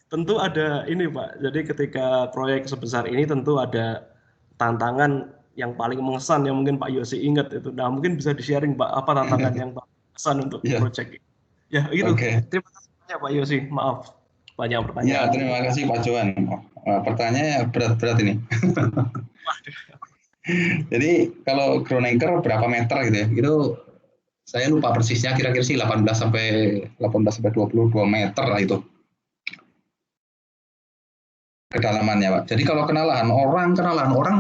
Tentu ada ini Pak, jadi ketika proyek sebesar ini tentu ada tantangan yang paling mengesan yang mungkin Pak Yosi ingat itu. Nah mungkin bisa di-sharing Pak, apa tantangan yang paling mengesan untuk proyek ini. Ya itu, terima kasih banyak Pak Yosi, maaf banyak pertanyaan. Ya, terima kasih Pak Johan. Pertanyaannya berat-berat ini. Jadi kalau ground anchor berapa meter gitu ya? Itu saya lupa persisnya, kira-kira sih 18 sampai 22 meter lah itu kedalamannya Pak. Jadi kalau kena lahan orang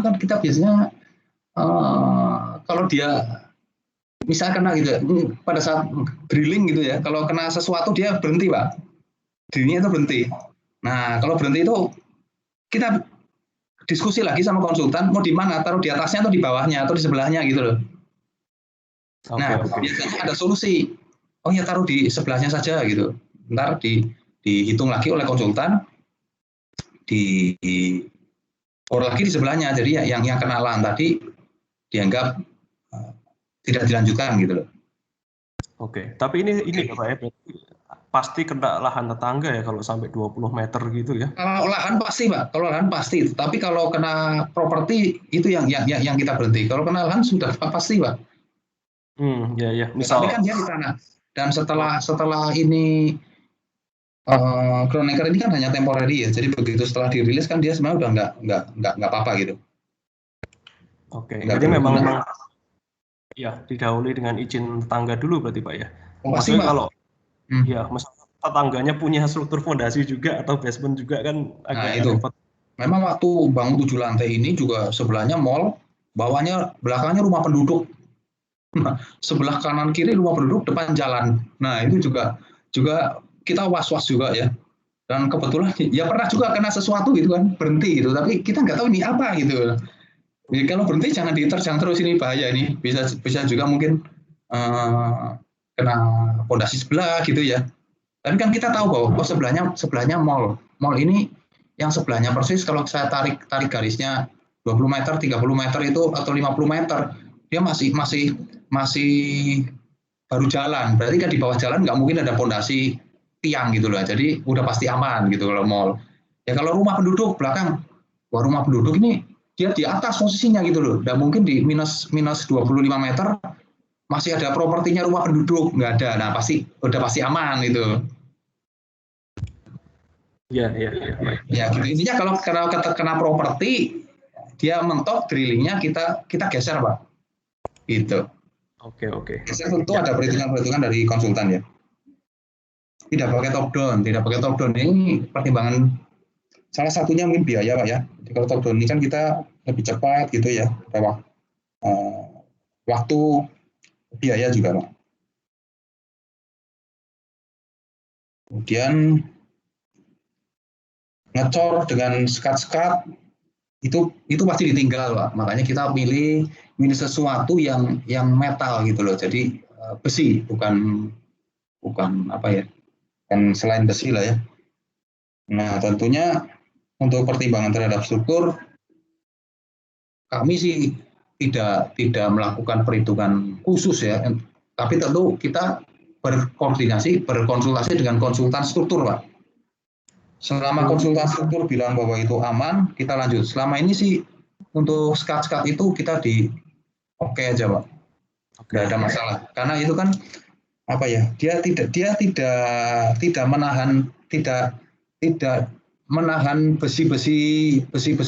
kan kita biasanya kalau dia misalnya kena gitu ya, pada saat drilling gitu ya, kalau kena sesuatu dia berhenti Pak. Dirinya itu berhenti. Nah, kalau berhenti itu kita diskusi lagi sama konsultan, mau di mana, taruh di atasnya atau di bawahnya atau di sebelahnya gitu loh. Nah, biasanya ada solusi. Oh ya, taruh di sebelahnya saja gitu. Ntar dihitung lagi oleh konsultan, lagi di sebelahnya. Jadi yang kena lahan tadi dianggap tidak dilanjutkan gitu loh. Oke, tapi ini Pak ya, pasti kena lahan tetangga ya kalau sampai 20 meter gitu ya? Kalau lahan pasti Pak, kalau lahan pasti. Tapi kalau kena properti itu yang kita berhenti. Kalau kena lahan sudah pasti Pak. Ya. Tapi kan dia di tanah. Dan setelah ini ground anchor ini kan hanya temporary ya. Jadi begitu setelah dirilis kan dia sebenarnya udah nggak apa-apa gitu. Oke, jadi memang ya didahului dengan izin tetangga dulu berarti Pak ya. Pasti Pak. Kalau ya, misalnya tetangganya punya struktur fondasi juga atau basement juga kan agak itu. repot. Memang waktu bangun 7 lantai ini juga sebelahnya mall, belakangnya rumah penduduk. Sebelah kanan kiri rumah penduduk, depan jalan. Nah, itu juga kita was-was juga ya. Dan kebetulan ya pernah juga kena sesuatu gitu kan, berhenti gitu, tapi kita nggak tahu ini apa gitu. Jadi kalau berhenti jangan diterjang terus, ini bahaya ini. Bisa juga mungkin kena fondasi sebelah gitu ya. Tapi kan kita tahu bahwa sebelahnya mall. Mall ini yang sebelahnya persis kalau saya tarik garisnya 20 meter, 30 meter itu atau 50 meter, dia masih baru jalan. Berarti kan di bawah jalan nggak mungkin ada fondasi tiang gitu loh. Jadi udah pasti aman gitu kalau mall. Ya kalau rumah penduduk belakang, rumah penduduk ini dia di atas posisinya gitu loh. Nggak mungkin di minus 25 meter masih ada propertinya rumah penduduk, nggak ada. Nah udah pasti aman gitu. Ya, baik. Ya gitu. Intinya kalau kena properti, dia mentok drillingnya kita geser Pak. Gitu. Oke. Geser tentu ada perhitungan dari konsultan ya. Tidak pakai top down. Ini pertimbangan salah satunya mungkin biaya Pak ya. Jadi kalau top down ini kan kita lebih cepat gitu ya. Waktu, biaya juga Pak. Kemudian ngecor dengan sekat-sekat itu pasti ditinggal Pak. Makanya kita milih sesuatu yang metal gitu loh. Jadi besi bukan apa ya. Kan selain besi lah ya. Nah, tentunya untuk pertimbangan terhadap struktur kami sih tidak melakukan perhitungan khusus ya. Tapi tentu kita berkonsultasi dengan konsultan struktur, Pak. Selama konsultan struktur bilang bahwa itu aman, kita lanjut. Selama ini sih untuk skat-skat itu kita oke aja, Pak. Nggak ada masalah. Karena itu kan apa ya? Dia tidak menahan besi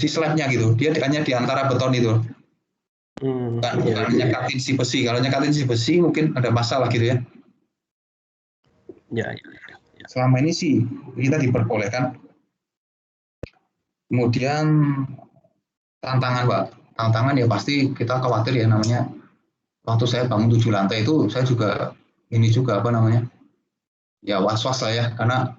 slabnya gitu. Dia hanya di antara beton itu. Bukan nyekatin si besi. Kalau nyekatin si besi mungkin ada masalah gitu ya. Ya. Selama ini sih kita diperbolehkan. Kemudian tantangan Pak. Tantangan ya pasti kita khawatir ya namanya. Waktu saya bangun 7 lantai itu saya juga ya was-was lah ya, karena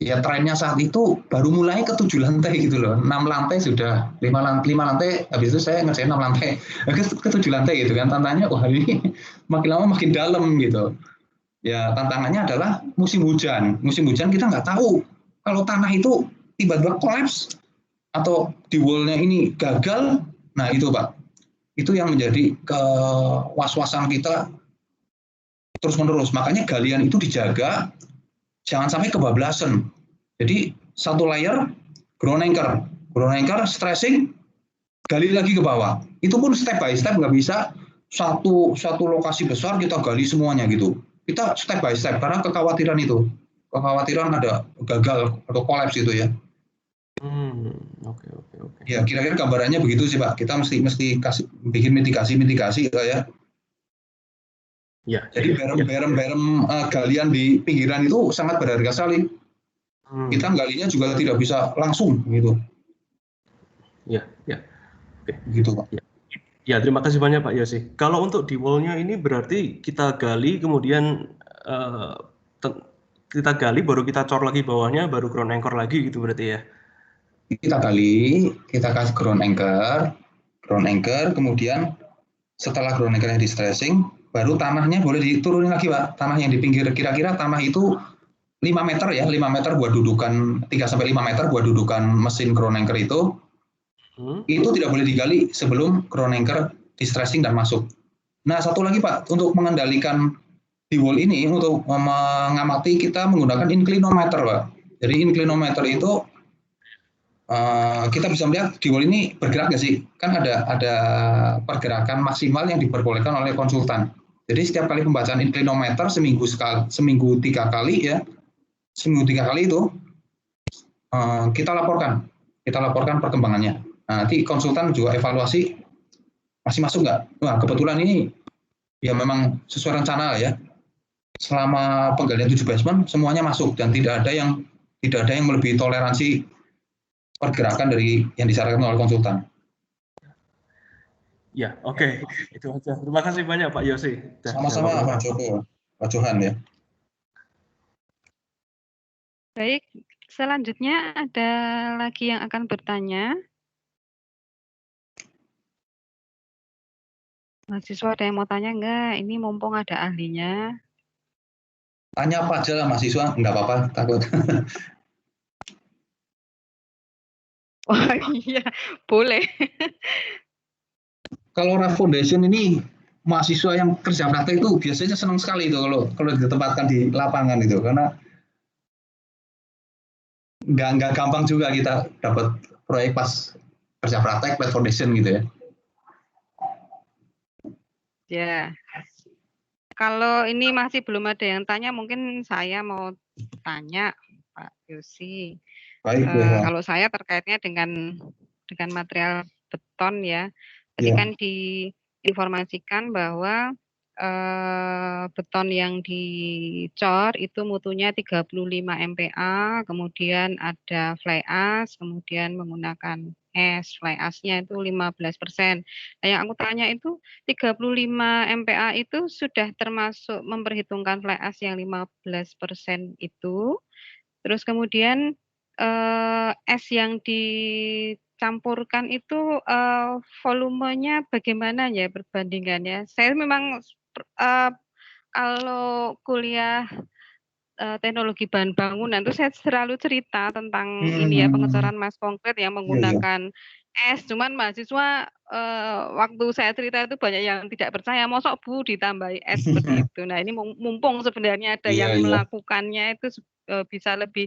ya trennya saat itu baru mulai ke 7 lantai gitu loh. 6 lantai sudah, 5 lantai, habis itu saya ngerjain 6 lantai, ke 7 lantai gitu kan. Tantangannya wah ini makin lama makin dalam gitu. Ya tantangannya adalah musim hujan. Musim hujan kita nggak tahu kalau tanah itu tiba-tiba kolaps atau di wall-nya ini gagal. Nah itu Pak, itu yang menjadi kewas-wasan kita terus-menerus. Makanya galian itu dijaga, jangan sampai kebablasan. Jadi satu layer ground anchor stressing, gali lagi ke bawah. Itu pun step by step, nggak bisa satu lokasi besar kita gali semuanya gitu. Kita step by step karena kekhawatiran ada gagal atau kolaps gitu ya. Oke. Ya kira-kira gambarannya begitu sih Pak. Kita mesti bikin mitigasi ya. Ya. Jadi barem galian di pinggiran itu sangat berharga sekali. Kita galinya juga tidak bisa langsung gitu. Ya. Oke. Gitu Pak. Ya, terima kasih banyak Pak Yosi. Kalau untuk di wall-nya ini berarti kita gali, kemudian kita gali, baru kita cor lagi bawahnya, baru ground anchor lagi gitu berarti ya? Kita gali, kita kasih ground anchor, kemudian setelah ground anchor-nya di stressing, baru tanahnya boleh diturunin lagi Pak. Tanah yang di pinggir, kira-kira tanah itu 5 meter ya, 5 meter buat dudukan, 3-5 meter buat dudukan mesin ground anchor itu. Itu tidak boleh digali sebelum ground anchor di stressing dan masuk. Nah satu lagi Pak, untuk mengendalikan di wall ini, untuk mengamati kita menggunakan inclinometer Pak. Jadi inclinometer itu kita bisa melihat di wall ini bergerak nggak sih? Kan ada pergerakan maksimal yang diperbolehkan oleh konsultan. Jadi setiap kali pembacaan inclinometer seminggu 3 kali ya, seminggu 3 kali itu kita laporkan perkembangannya. Nah, nanti konsultan juga evaluasi masih masuk nggak? Wah, kebetulan ini ya memang sesuai rencana ya. Selama penggalian 7 basement semuanya masuk dan tidak ada yang melebihi toleransi pergerakan dari yang disarankan oleh konsultan. Ya, oke. Itu aja. Terima kasih banyak Pak Yosi. Sama-sama Pak Joko, Pak Johan ya. Baik, selanjutnya ada lagi yang akan bertanya. Mahasiswa ada yang mau tanya enggak? Ini mumpung ada ahlinya. Tanya apa aja lah mahasiswa, enggak apa-apa, takut. Oh iya, boleh. Kalau Raff Foundation ini mahasiswa yang kerja praktek itu biasanya senang sekali itu kalau ditempatkan di lapangan itu, karena nggak gampang juga kita dapat proyek pas kerja praktek flat foundation gitu ya. Ya. Kalau ini masih belum ada yang tanya, mungkin saya mau tanya Pak Yosi. Baik, Bu Eva. Kalau saya terkaitnya dengan material beton ya. Tadi Ya. kan diinformasikan bahwa beton yang dicor itu mutunya 35 MPa, kemudian ada fly ash, kemudian menggunakan es, fly ash-nya itu 15%. Nah, yang aku tanya itu 35 MPa itu sudah termasuk memperhitungkan fly ash yang 15% itu. Terus kemudian es yang dicampurkan itu volumenya bagaimana ya perbandingannya? Saya memang kalau kuliah teknologi bahan bangunan itu saya selalu cerita tentang ini ya pengecoran mas konkret yang menggunakan es. Cuman mahasiswa waktu saya cerita itu banyak yang tidak percaya, mosok Bu ditambahi es seperti itu. Nah ini mumpung sebenarnya ada yang melakukannya itu bisa lebih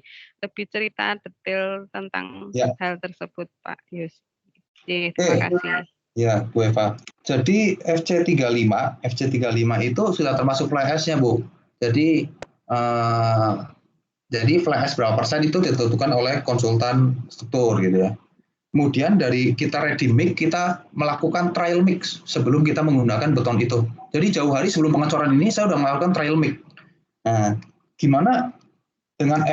cerita detail tentang hal tersebut Pak Yus. Terima kasih. Ya, Bu Eva. Jadi FC35 itu sudah termasuk fly ash-nya, Bu. Jadi fly ash berapa persen itu ditentukan oleh konsultan struktur gitu ya. Kemudian dari kita ready mix, kita melakukan trial mix sebelum kita menggunakan beton itu. Jadi jauh hari sebelum pengecoran ini saya sudah melakukan trial mix. Nah, gimana dengan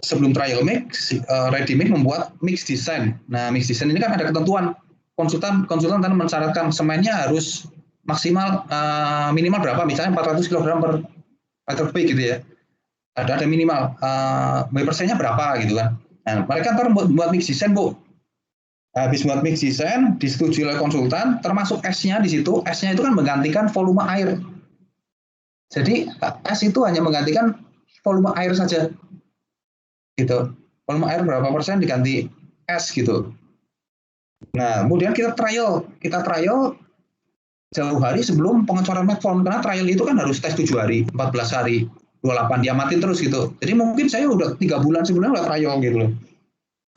sebelum trial mix, ready mix membuat mix design. Nah, mix design ini kan ada ketentuan. Konsultan kan mensyaratkan semennya harus maksimal minimal berapa, misalnya 400 kg per meter kubik gitu ya. Ada minimal persennya berapa gitu kan. Nah, mereka ntar buat mix design, Bu. Habis buat mix design, disetujui oleh konsultan, termasuk esnya di situ. Esnya itu kan menggantikan volume air. Jadi es itu hanya menggantikan volume air saja. Gitu. Volume air berapa persen diganti es gitu. Nah, kemudian kita trial jauh hari sebelum pengecoran metform, karena trial itu kan harus tes 7 hari, 14 hari, 28 diamatin terus gitu. Jadi mungkin saya udah 3 bulan sebelumnya udah trial gitu loh.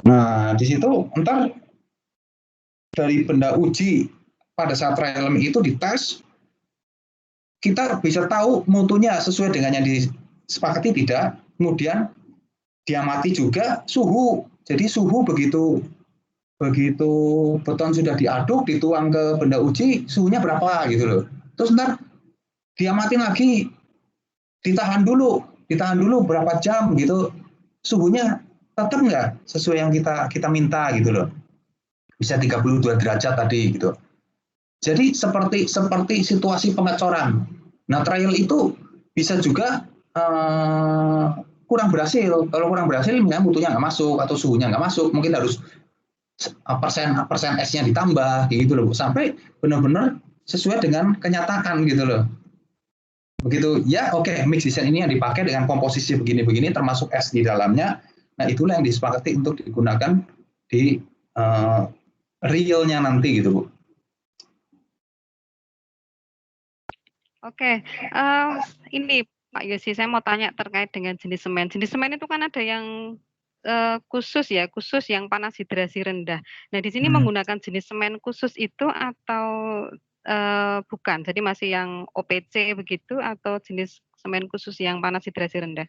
Nah, di situ entar dari benda uji pada saat trial itu dites, kita bisa tahu mutunya sesuai dengan yang disepakati tidak, kemudian diamati juga suhu. Jadi suhu begitu beton sudah diaduk, dituang ke benda uji, suhunya berapa gitu loh. Terus ntar diamatin lagi, ditahan dulu berapa jam gitu, suhunya tetap nggak sesuai yang kita minta gitu loh. Bisa 32 derajat tadi gitu. Jadi seperti situasi pengecoran. Nah, trial itu bisa juga kurang berhasil. Kalau kurang berhasil, mutunya nggak masuk atau suhunya nggak masuk, mungkin harus persen esnya ditambah gitu loh, sampai benar-benar sesuai dengan kenyataan gitu loh. Begitu ya, oke, mix design ini yang dipakai dengan komposisi begini-begini termasuk es di dalamnya. Nah, itulah yang disepakati untuk digunakan di realnya nanti gitu, Bu. Oke, ini Pak Yosi, saya mau tanya terkait dengan jenis semen. Jenis semen itu kan ada yang khusus yang panas hidrasi rendah. Nah, di sini menggunakan jenis semen khusus itu atau bukan? Jadi masih yang OPC begitu atau jenis semen khusus yang panas hidrasi rendah?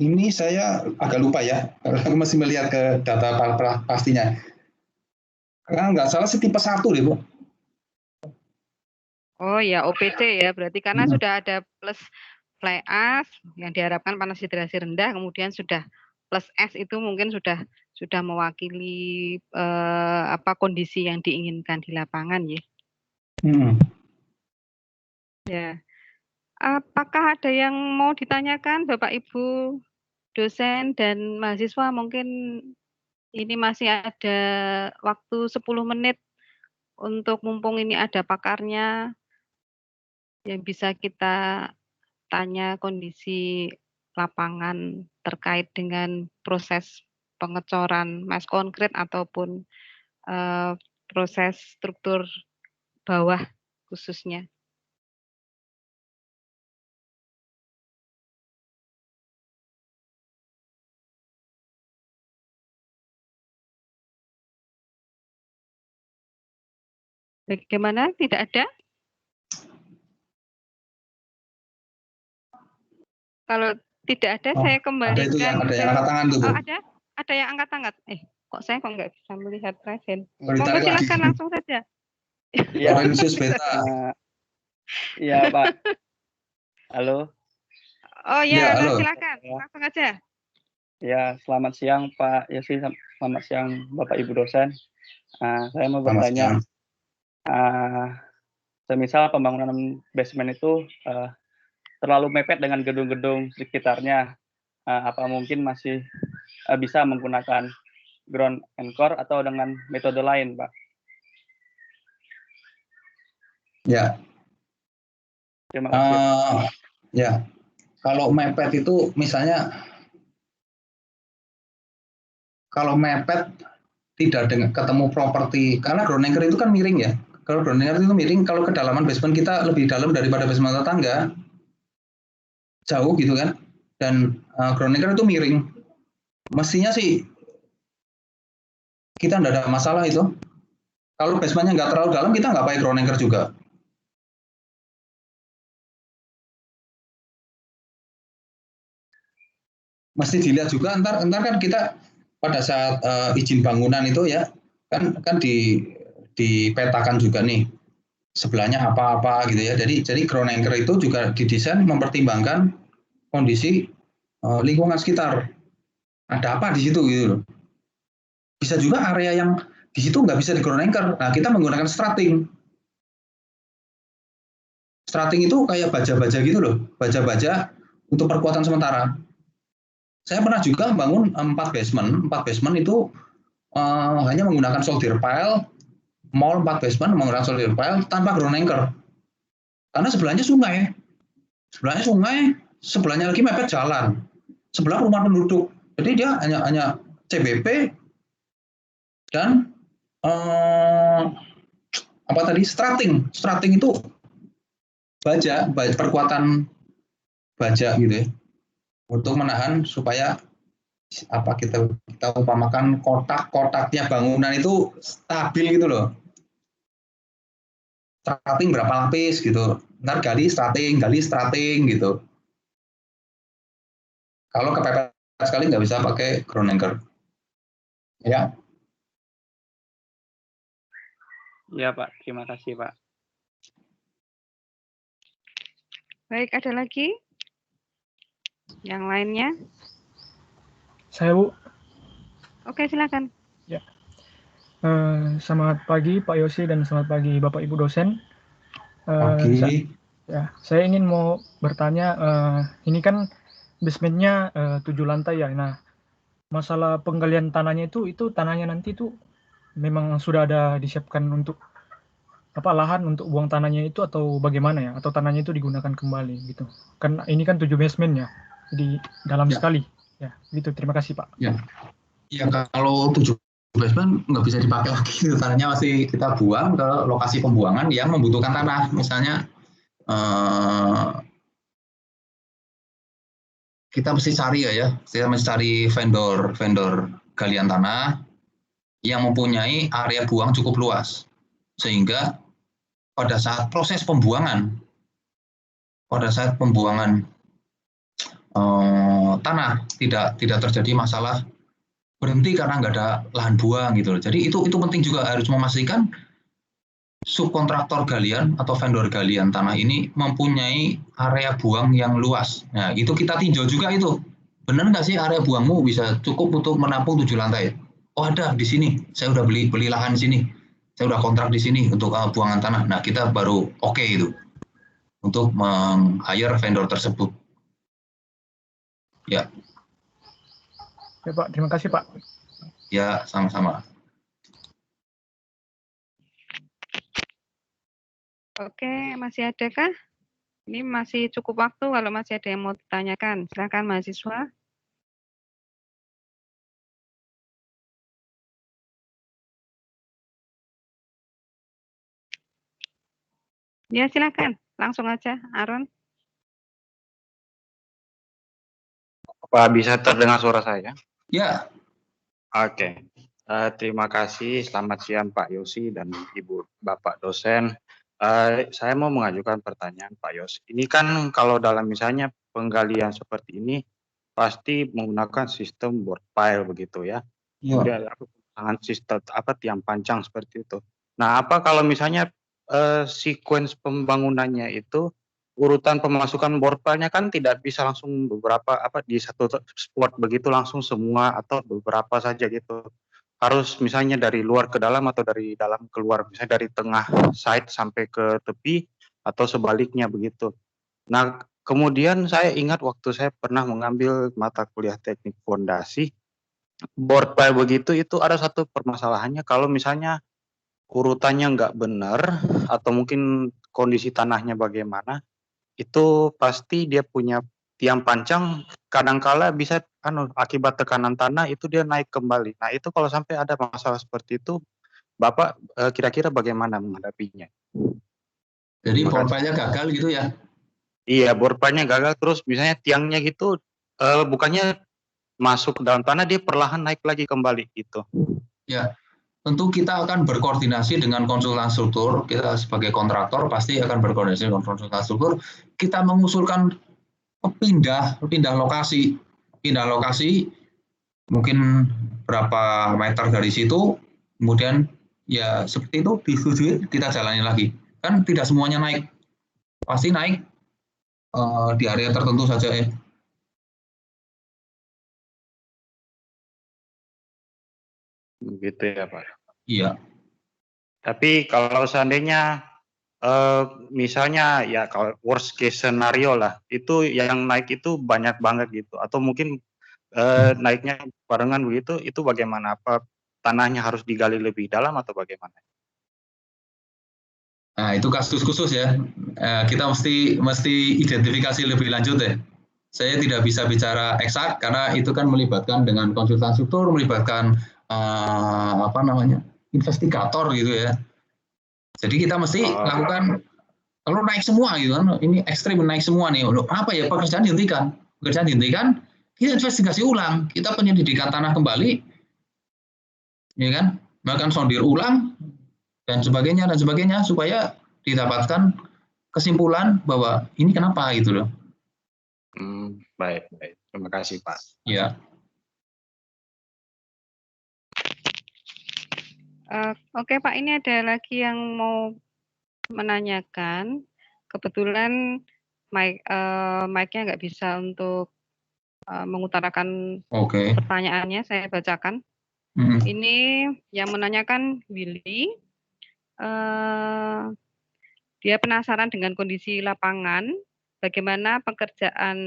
Ini saya agak lupa ya, aku masih melihat ke data pastinya. Karena nggak salah sih tipe 1 deh, Bu. Oh ya, OPC ya, berarti karena sudah ada plus fly ash yang diharapkan panas hidrasi rendah, kemudian sudah plus es itu mungkin sudah mewakili kondisi yang diinginkan di lapangan ya. Ya. Apakah ada yang mau ditanyakan Bapak Ibu dosen dan mahasiswa? Mungkin ini masih ada waktu 10 menit untuk mumpung ini ada pakarnya yang bisa kita tanya kondisi lapangan terkait dengan proses pengecoran mas konkret ataupun proses struktur bawah khususnya. Bagaimana? Tidak ada? Kalau tidak ada, saya kembalikan ada yang angkat tangan tuh, Bu. Oh, ada yang angkat tangan. Kok saya nggak bisa melihat present? Monggo Silakan langsung saja. Iya. Lorenzius Beta. Iya, Pak. Halo. Oh ya, halo. silakan. Langsung aja. Ya, selamat siang Pak Yosi, selamat siang Bapak Ibu dosen. Saya mau bertanya, semisal pembangunan basement itu terlalu mepet dengan gedung-gedung sekitarnya, apa mungkin masih bisa menggunakan ground and core atau dengan metode lain, Pak? Ya. Terima kasih. Ya, kalau mepet itu misalnya, kalau mepet tidak dengan ketemu properti, karena ground anchor itu kan miring ya. Kalau ground anchor itu miring, kalau kedalaman basement kita lebih dalam daripada basement tetangga, jauh gitu kan, dan ground anchor itu miring, mestinya sih kita nggak ada masalah itu. Kalau basementnya nggak terlalu dalam, kita nggak pakai ground anchor juga. Mesti dilihat juga ntar kan kita pada saat izin bangunan itu ya kan dipetakan juga nih sebelahnya apa-apa gitu ya. Jadi ground anchor itu juga didesain mempertimbangkan kondisi lingkungan sekitar. Ada apa di situ gitu loh. Bisa juga area yang di situ nggak bisa di ground anchor. Nah, kita menggunakan strating. Strating itu kayak baja-baja gitu loh, baja-baja untuk perkuatan sementara. Saya pernah juga membangun 4 basement itu hanya menggunakan soldier pile, mall 4 basement menggunakan soldier pile tanpa ground anchor. Karena sebelahnya sungai, sebelahnya lagi mepet jalan, sebelah rumah penduduk. Jadi dia hanya CBP dan strating itu baja perkuatan baja gitu ya, untuk menahan supaya kita umpamakan kotaknya bangunan itu stabil gitu loh. Strating berapa lapis gitu, ntar gali strating gitu. Kalau kepepet sekali nggak bisa pakai ground anchor. Ya. Ya Pak, terima kasih Pak. Baik, ada lagi? Yang lainnya? Saya, Bu. Oke, silakan. Ya. Selamat pagi Pak Yosi dan selamat pagi Bapak Ibu dosen. Pagi. Saya ingin mau bertanya, ini kan basementnya 7 lantai ya. Nah, masalah penggalian tanahnya itu tanahnya nanti itu memang sudah ada disiapkan untuk lahan untuk buang tanahnya itu atau bagaimana ya? Atau tanahnya itu digunakan kembali gitu? Kan ini kan 7 basement ya, jadi dalam sekali. Ya, gitu. Terima kasih Pak. Ya, kalau 7 basement nggak bisa dipakai lagi, tanahnya masih kita buang ke lokasi pembuangan yang membutuhkan tanah. Misalnya kita mesti cari kita mesti cari vendor galian tanah yang mempunyai area buang cukup luas, sehingga pada saat proses pembuangan tanah tidak terjadi masalah berhenti karena nggak ada lahan buang gitu loh. Jadi itu penting juga, harus memastikan subkontraktor galian atau vendor galian tanah ini mempunyai area buang yang luas. Nah, itu kita tinjau juga itu. Benar nggak sih area buangmu bisa cukup untuk menampung 7 lantai? Oh, ada di sini. Saya udah beli lahan di sini. Saya udah kontrak di sini untuk buangan tanah. Nah, kita baru oke itu untuk meng-hire vendor tersebut. Ya. Ya Pak, terima kasih Pak. Ya, sama-sama. Oke, masih adakah? Ini masih cukup waktu kalau masih ada yang mau ditanyakan. Silakan mahasiswa. Ya, silakan. Langsung aja, Aaron. Apa bisa terdengar suara saya? Ya. Oke. Terima kasih. Selamat siang Pak Yosi dan Ibu Bapak dosen. Saya mau mengajukan pertanyaan Pak Yosi. Ini kan kalau dalam misalnya penggalian seperti ini pasti menggunakan sistem board pile begitu ya. Kemudian dengan sistem tiang pancang seperti itu. Nah, apa kalau misalnya sequence pembangunannya itu urutan pemasukan board pile-nya kan tidak bisa langsung beberapa di satu spot begitu langsung semua atau beberapa saja gitu. Harus misalnya dari luar ke dalam atau dari dalam keluar, misalnya dari tengah side sampai ke tepi atau sebaliknya begitu. Nah, kemudian saya ingat waktu saya pernah mengambil mata kuliah teknik fondasi, board pile begitu itu ada satu permasalahannya kalau misalnya urutannya nggak benar atau mungkin kondisi tanahnya bagaimana, itu pasti dia punya tiang pancang kadangkala bisa akibat tekanan tanah itu dia naik kembali. Nah, itu kalau sampai ada masalah seperti itu, Bapak kira-kira bagaimana menghadapinya? Jadi board pile-nya gagal gitu ya? Iya, board pile-nya gagal terus misalnya tiangnya gitu bukannya masuk ke dalam tanah dia perlahan naik lagi kembali gitu. Ya, tentu kita akan berkoordinasi dengan konsultan struktur. Kita sebagai kontraktor pasti akan berkoordinasi dengan konsultan struktur. Kita mengusulkan pindah lokasi mungkin berapa meter dari situ, kemudian ya seperti itu disetujui kita jalani lagi. Kan tidak semuanya naik, pasti naik di area tertentu saja ya. Begitu ya Pak. Iya. Tapi kalau seandainya misalnya ya kalau worst case scenario lah, itu yang naik itu banyak banget gitu, atau mungkin naiknya barengan begitu, itu bagaimana? Apa tanahnya harus digali lebih dalam atau bagaimana? Nah, itu kasus khusus ya. Kita mesti identifikasi lebih lanjut ya. Saya tidak bisa bicara eksak karena itu kan melibatkan dengan konsultan struktur, melibatkan investigator gitu ya. Jadi kita mesti lakukan kalau naik semua gitu kan, ini ekstrim naik semua nih. Apa ya pekerjaan dihentikan? Kita investigasi ulang, kita penyelidikan tanah kembali, ya kan? Bahkan sondir ulang dan sebagainya supaya didapatkan kesimpulan bahwa ini kenapa gitu loh. Baik. Terima kasih Pak. Ya. Oke Pak, ini ada lagi yang mau menanyakan. Kebetulan mic-nya nggak bisa untuk mengutarakan pertanyaannya, saya bacakan. Ini yang menanyakan Willy. Dia penasaran dengan kondisi lapangan, bagaimana pekerjaan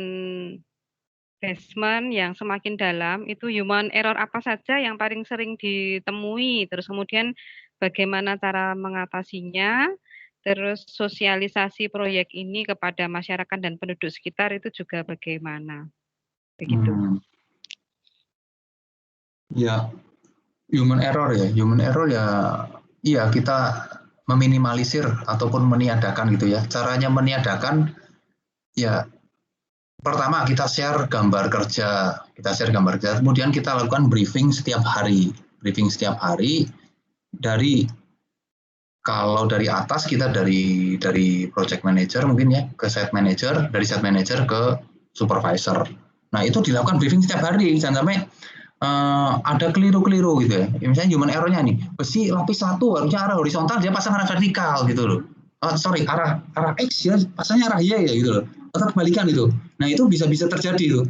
basement yang semakin dalam itu human error apa saja yang paling sering ditemui, terus kemudian bagaimana cara mengatasinya, terus sosialisasi proyek ini kepada masyarakat dan penduduk sekitar itu juga bagaimana, begitu. Ya, human error ya, iya kita meminimalisir ataupun meniadakan gitu ya. Caranya meniadakan ya. Pertama kita share gambar kerja, kemudian kita lakukan briefing setiap hari kalau dari atas kita dari project manager mungkin ya ke site manager, dari site manager ke supervisor. Nah itu dilakukan briefing setiap hari, jangan sampai ada keliru-keliru gitu ya. Misalnya human error-nya nih, besi lapis 1 harusnya arah horizontal, dia pasang arah vertikal gitu loh. Arah X ya pasangnya arah Y ya gitu loh. Atau kebalikan itu. Nah itu bisa terjadi itu.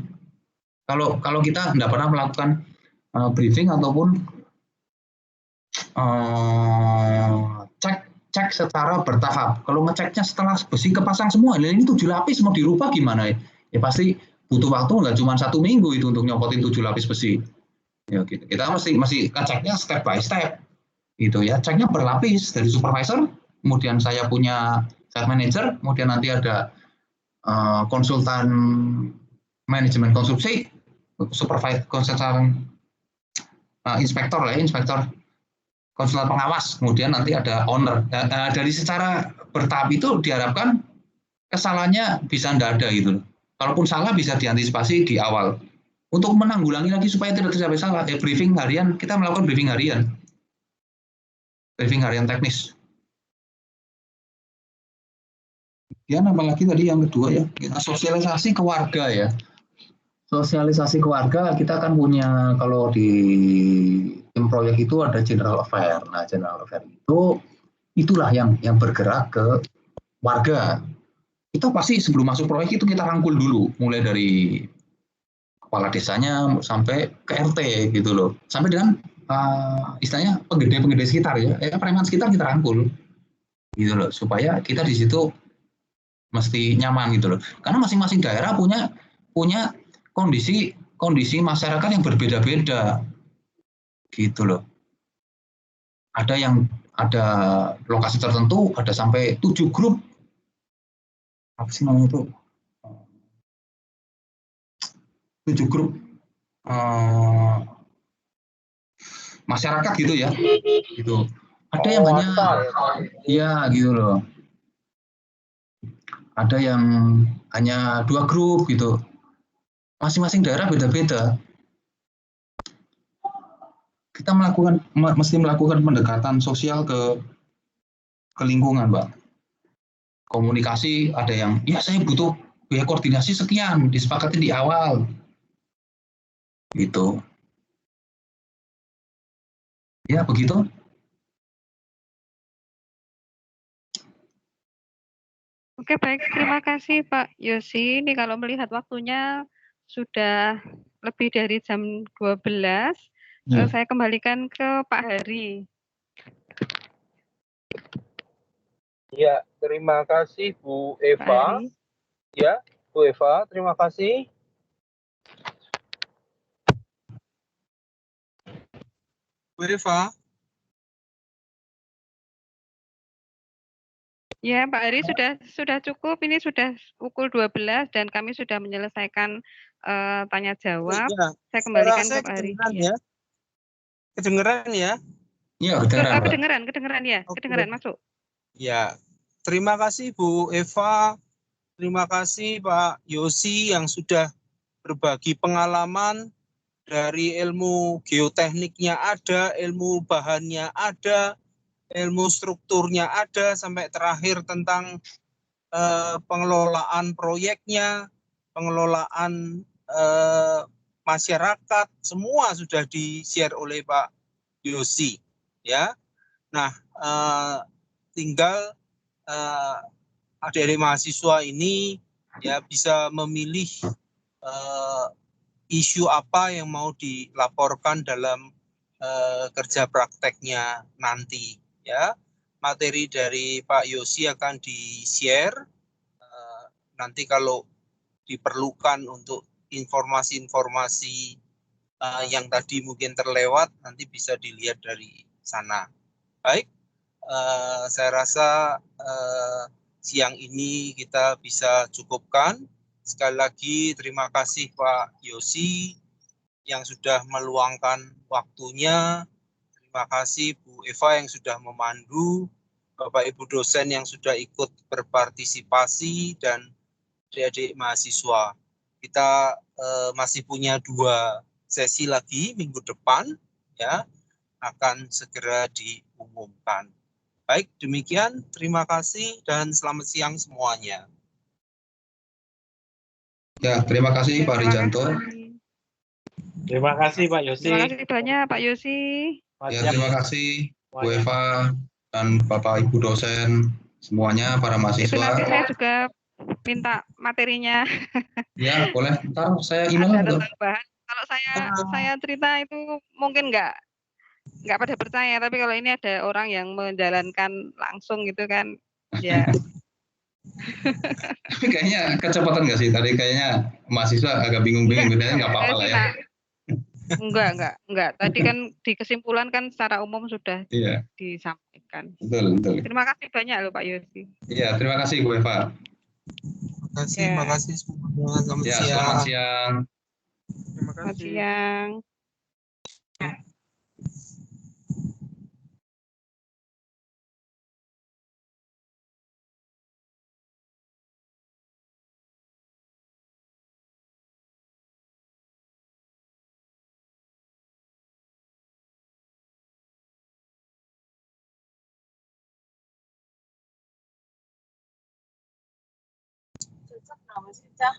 Kalau kita tidak pernah melakukan briefing ataupun cek secara bertahap. Kalau ngeceknya setelah besi kepasang semua, ini 7 lapis mau dirubah gimana ya? Ya pasti butuh waktu nggak cuma 1 minggu itu untuk nyopotin 7 lapis besi. Ya gitu. Kita masih ngeceknya step by step. Gitu ya. Ceknya berlapis dari supervisor, kemudian saya punya site manager, kemudian nanti ada konsultan manajemen konstruksi, supervisor, konsultan inspektor konsultan pengawas, kemudian nanti ada owner. Dari secara bertahap itu diharapkan kesalahannya bisa tidak ada gitu. Kalaupun salah bisa diantisipasi di awal Untuk menanggulangi lagi supaya tidak terjadi salah, briefing harian, kita melakukan briefing harian teknis. Kemudian apalagi tadi yang kedua ya, kita sosialisasi ke warga ya. Sosialisasi ke warga, kita kan punya, kalau di tim proyek itu ada general affair. Nah, general affair itu itulah yang bergerak ke warga. Kita pasti sebelum masuk proyek itu kita rangkul dulu, mulai dari kepala desanya sampai ke RT gitu loh. Sampai dengan istilahnya penggede sekitar ya, preman sekitar kita rangkul gitu loh, supaya kita di situ mesti nyaman gitu loh. Karena masing-masing daerah punya kondisi masyarakat yang berbeda-beda gitu loh. Ada lokasi tertentu, ada sampai 7 grup. Apa sih namanya itu? 7 grup masyarakat gitu ya. Gitu. Ada yang hanya ya gitu loh. Ada yang hanya 2 grup gitu. Masing-masing daerah beda-beda. Kita mesti melakukan pendekatan sosial ke lingkungan, Mbak. Komunikasi ada yang, ya saya butuh biaya koordinasi sekian, disepakati di awal. Gitu. Ya, begitu. Oke, baik. Terima kasih Pak Yosi. Ini kalau melihat waktunya sudah lebih dari jam 12. Saya kembalikan ke Pak Hari. Ya, terima kasih Bu Eva. Ya, Bu Eva, terima kasih. Bu Eva. Ya, Pak Hari sudah cukup. Ini sudah pukul 12 dan kami sudah menyelesaikan tanya jawab. Ya, saya kembalikan ke Pak Hari. Ya. Kedengeran ya? Iya, kedengeran. Kedengeran ya. Okay. Kedengeran masuk. Ya. Terima kasih Bu Eva. Terima kasih Pak Yosi yang sudah berbagi pengalaman dari ilmu geotekniknya ada, ilmu bahannya ada, ilmu strukturnya ada, sampai terakhir tentang pengelolaan proyeknya, pengelolaan masyarakat, semua sudah di-share oleh Pak Yosi. Ya, nah tinggal adik-adik mahasiswa ini ya bisa memilih isu apa yang mau dilaporkan dalam kerja prakteknya nanti. Ya, materi dari Pak Yosi akan di-share. Nanti kalau diperlukan untuk informasi-informasi yang tadi mungkin terlewat, nanti bisa dilihat dari sana. Baik, saya rasa siang ini kita bisa cukupkan. Sekali lagi terima kasih Pak Yosi yang sudah meluangkan waktunya. Terima kasih Bu Eva yang sudah memandu, Bapak Ibu dosen yang sudah ikut berpartisipasi, dan adik-adik mahasiswa. Kita masih punya 2 sesi lagi minggu depan, ya, akan segera diumumkan. Baik, demikian. Terima kasih dan selamat siang semuanya. Ya, terima kasih Pak Rijanto. Terima kasih Pak Yosi. Terima kasih banyak Pak Yosi. Ya, terima kasih Bu Eva dan Bapak Ibu dosen semuanya, para mahasiswa. Itu nanti saya juga minta materinya. Ya, boleh. Ntar saya email. Ada tentang bahan. Kalau saya cerita itu mungkin nggak pada percaya, tapi kalau ini ada orang yang menjalankan langsung gitu kan, ya. Tapi kayaknya kecepatan nggak sih? Tadi kayaknya mahasiswa agak bingung-bingung, bedanya nggak apa-apa lah ya. Enggak. Tadi kan di kesimpulan kan secara umum sudah disampaikan. Betul. Terima kasih banyak loh Pak Yosi. Iya, terima kasih Bu Eva. Terima kasih semuanya. Selamat siang. Selamat siang. Selamat siang. Kenapa sih, Cah?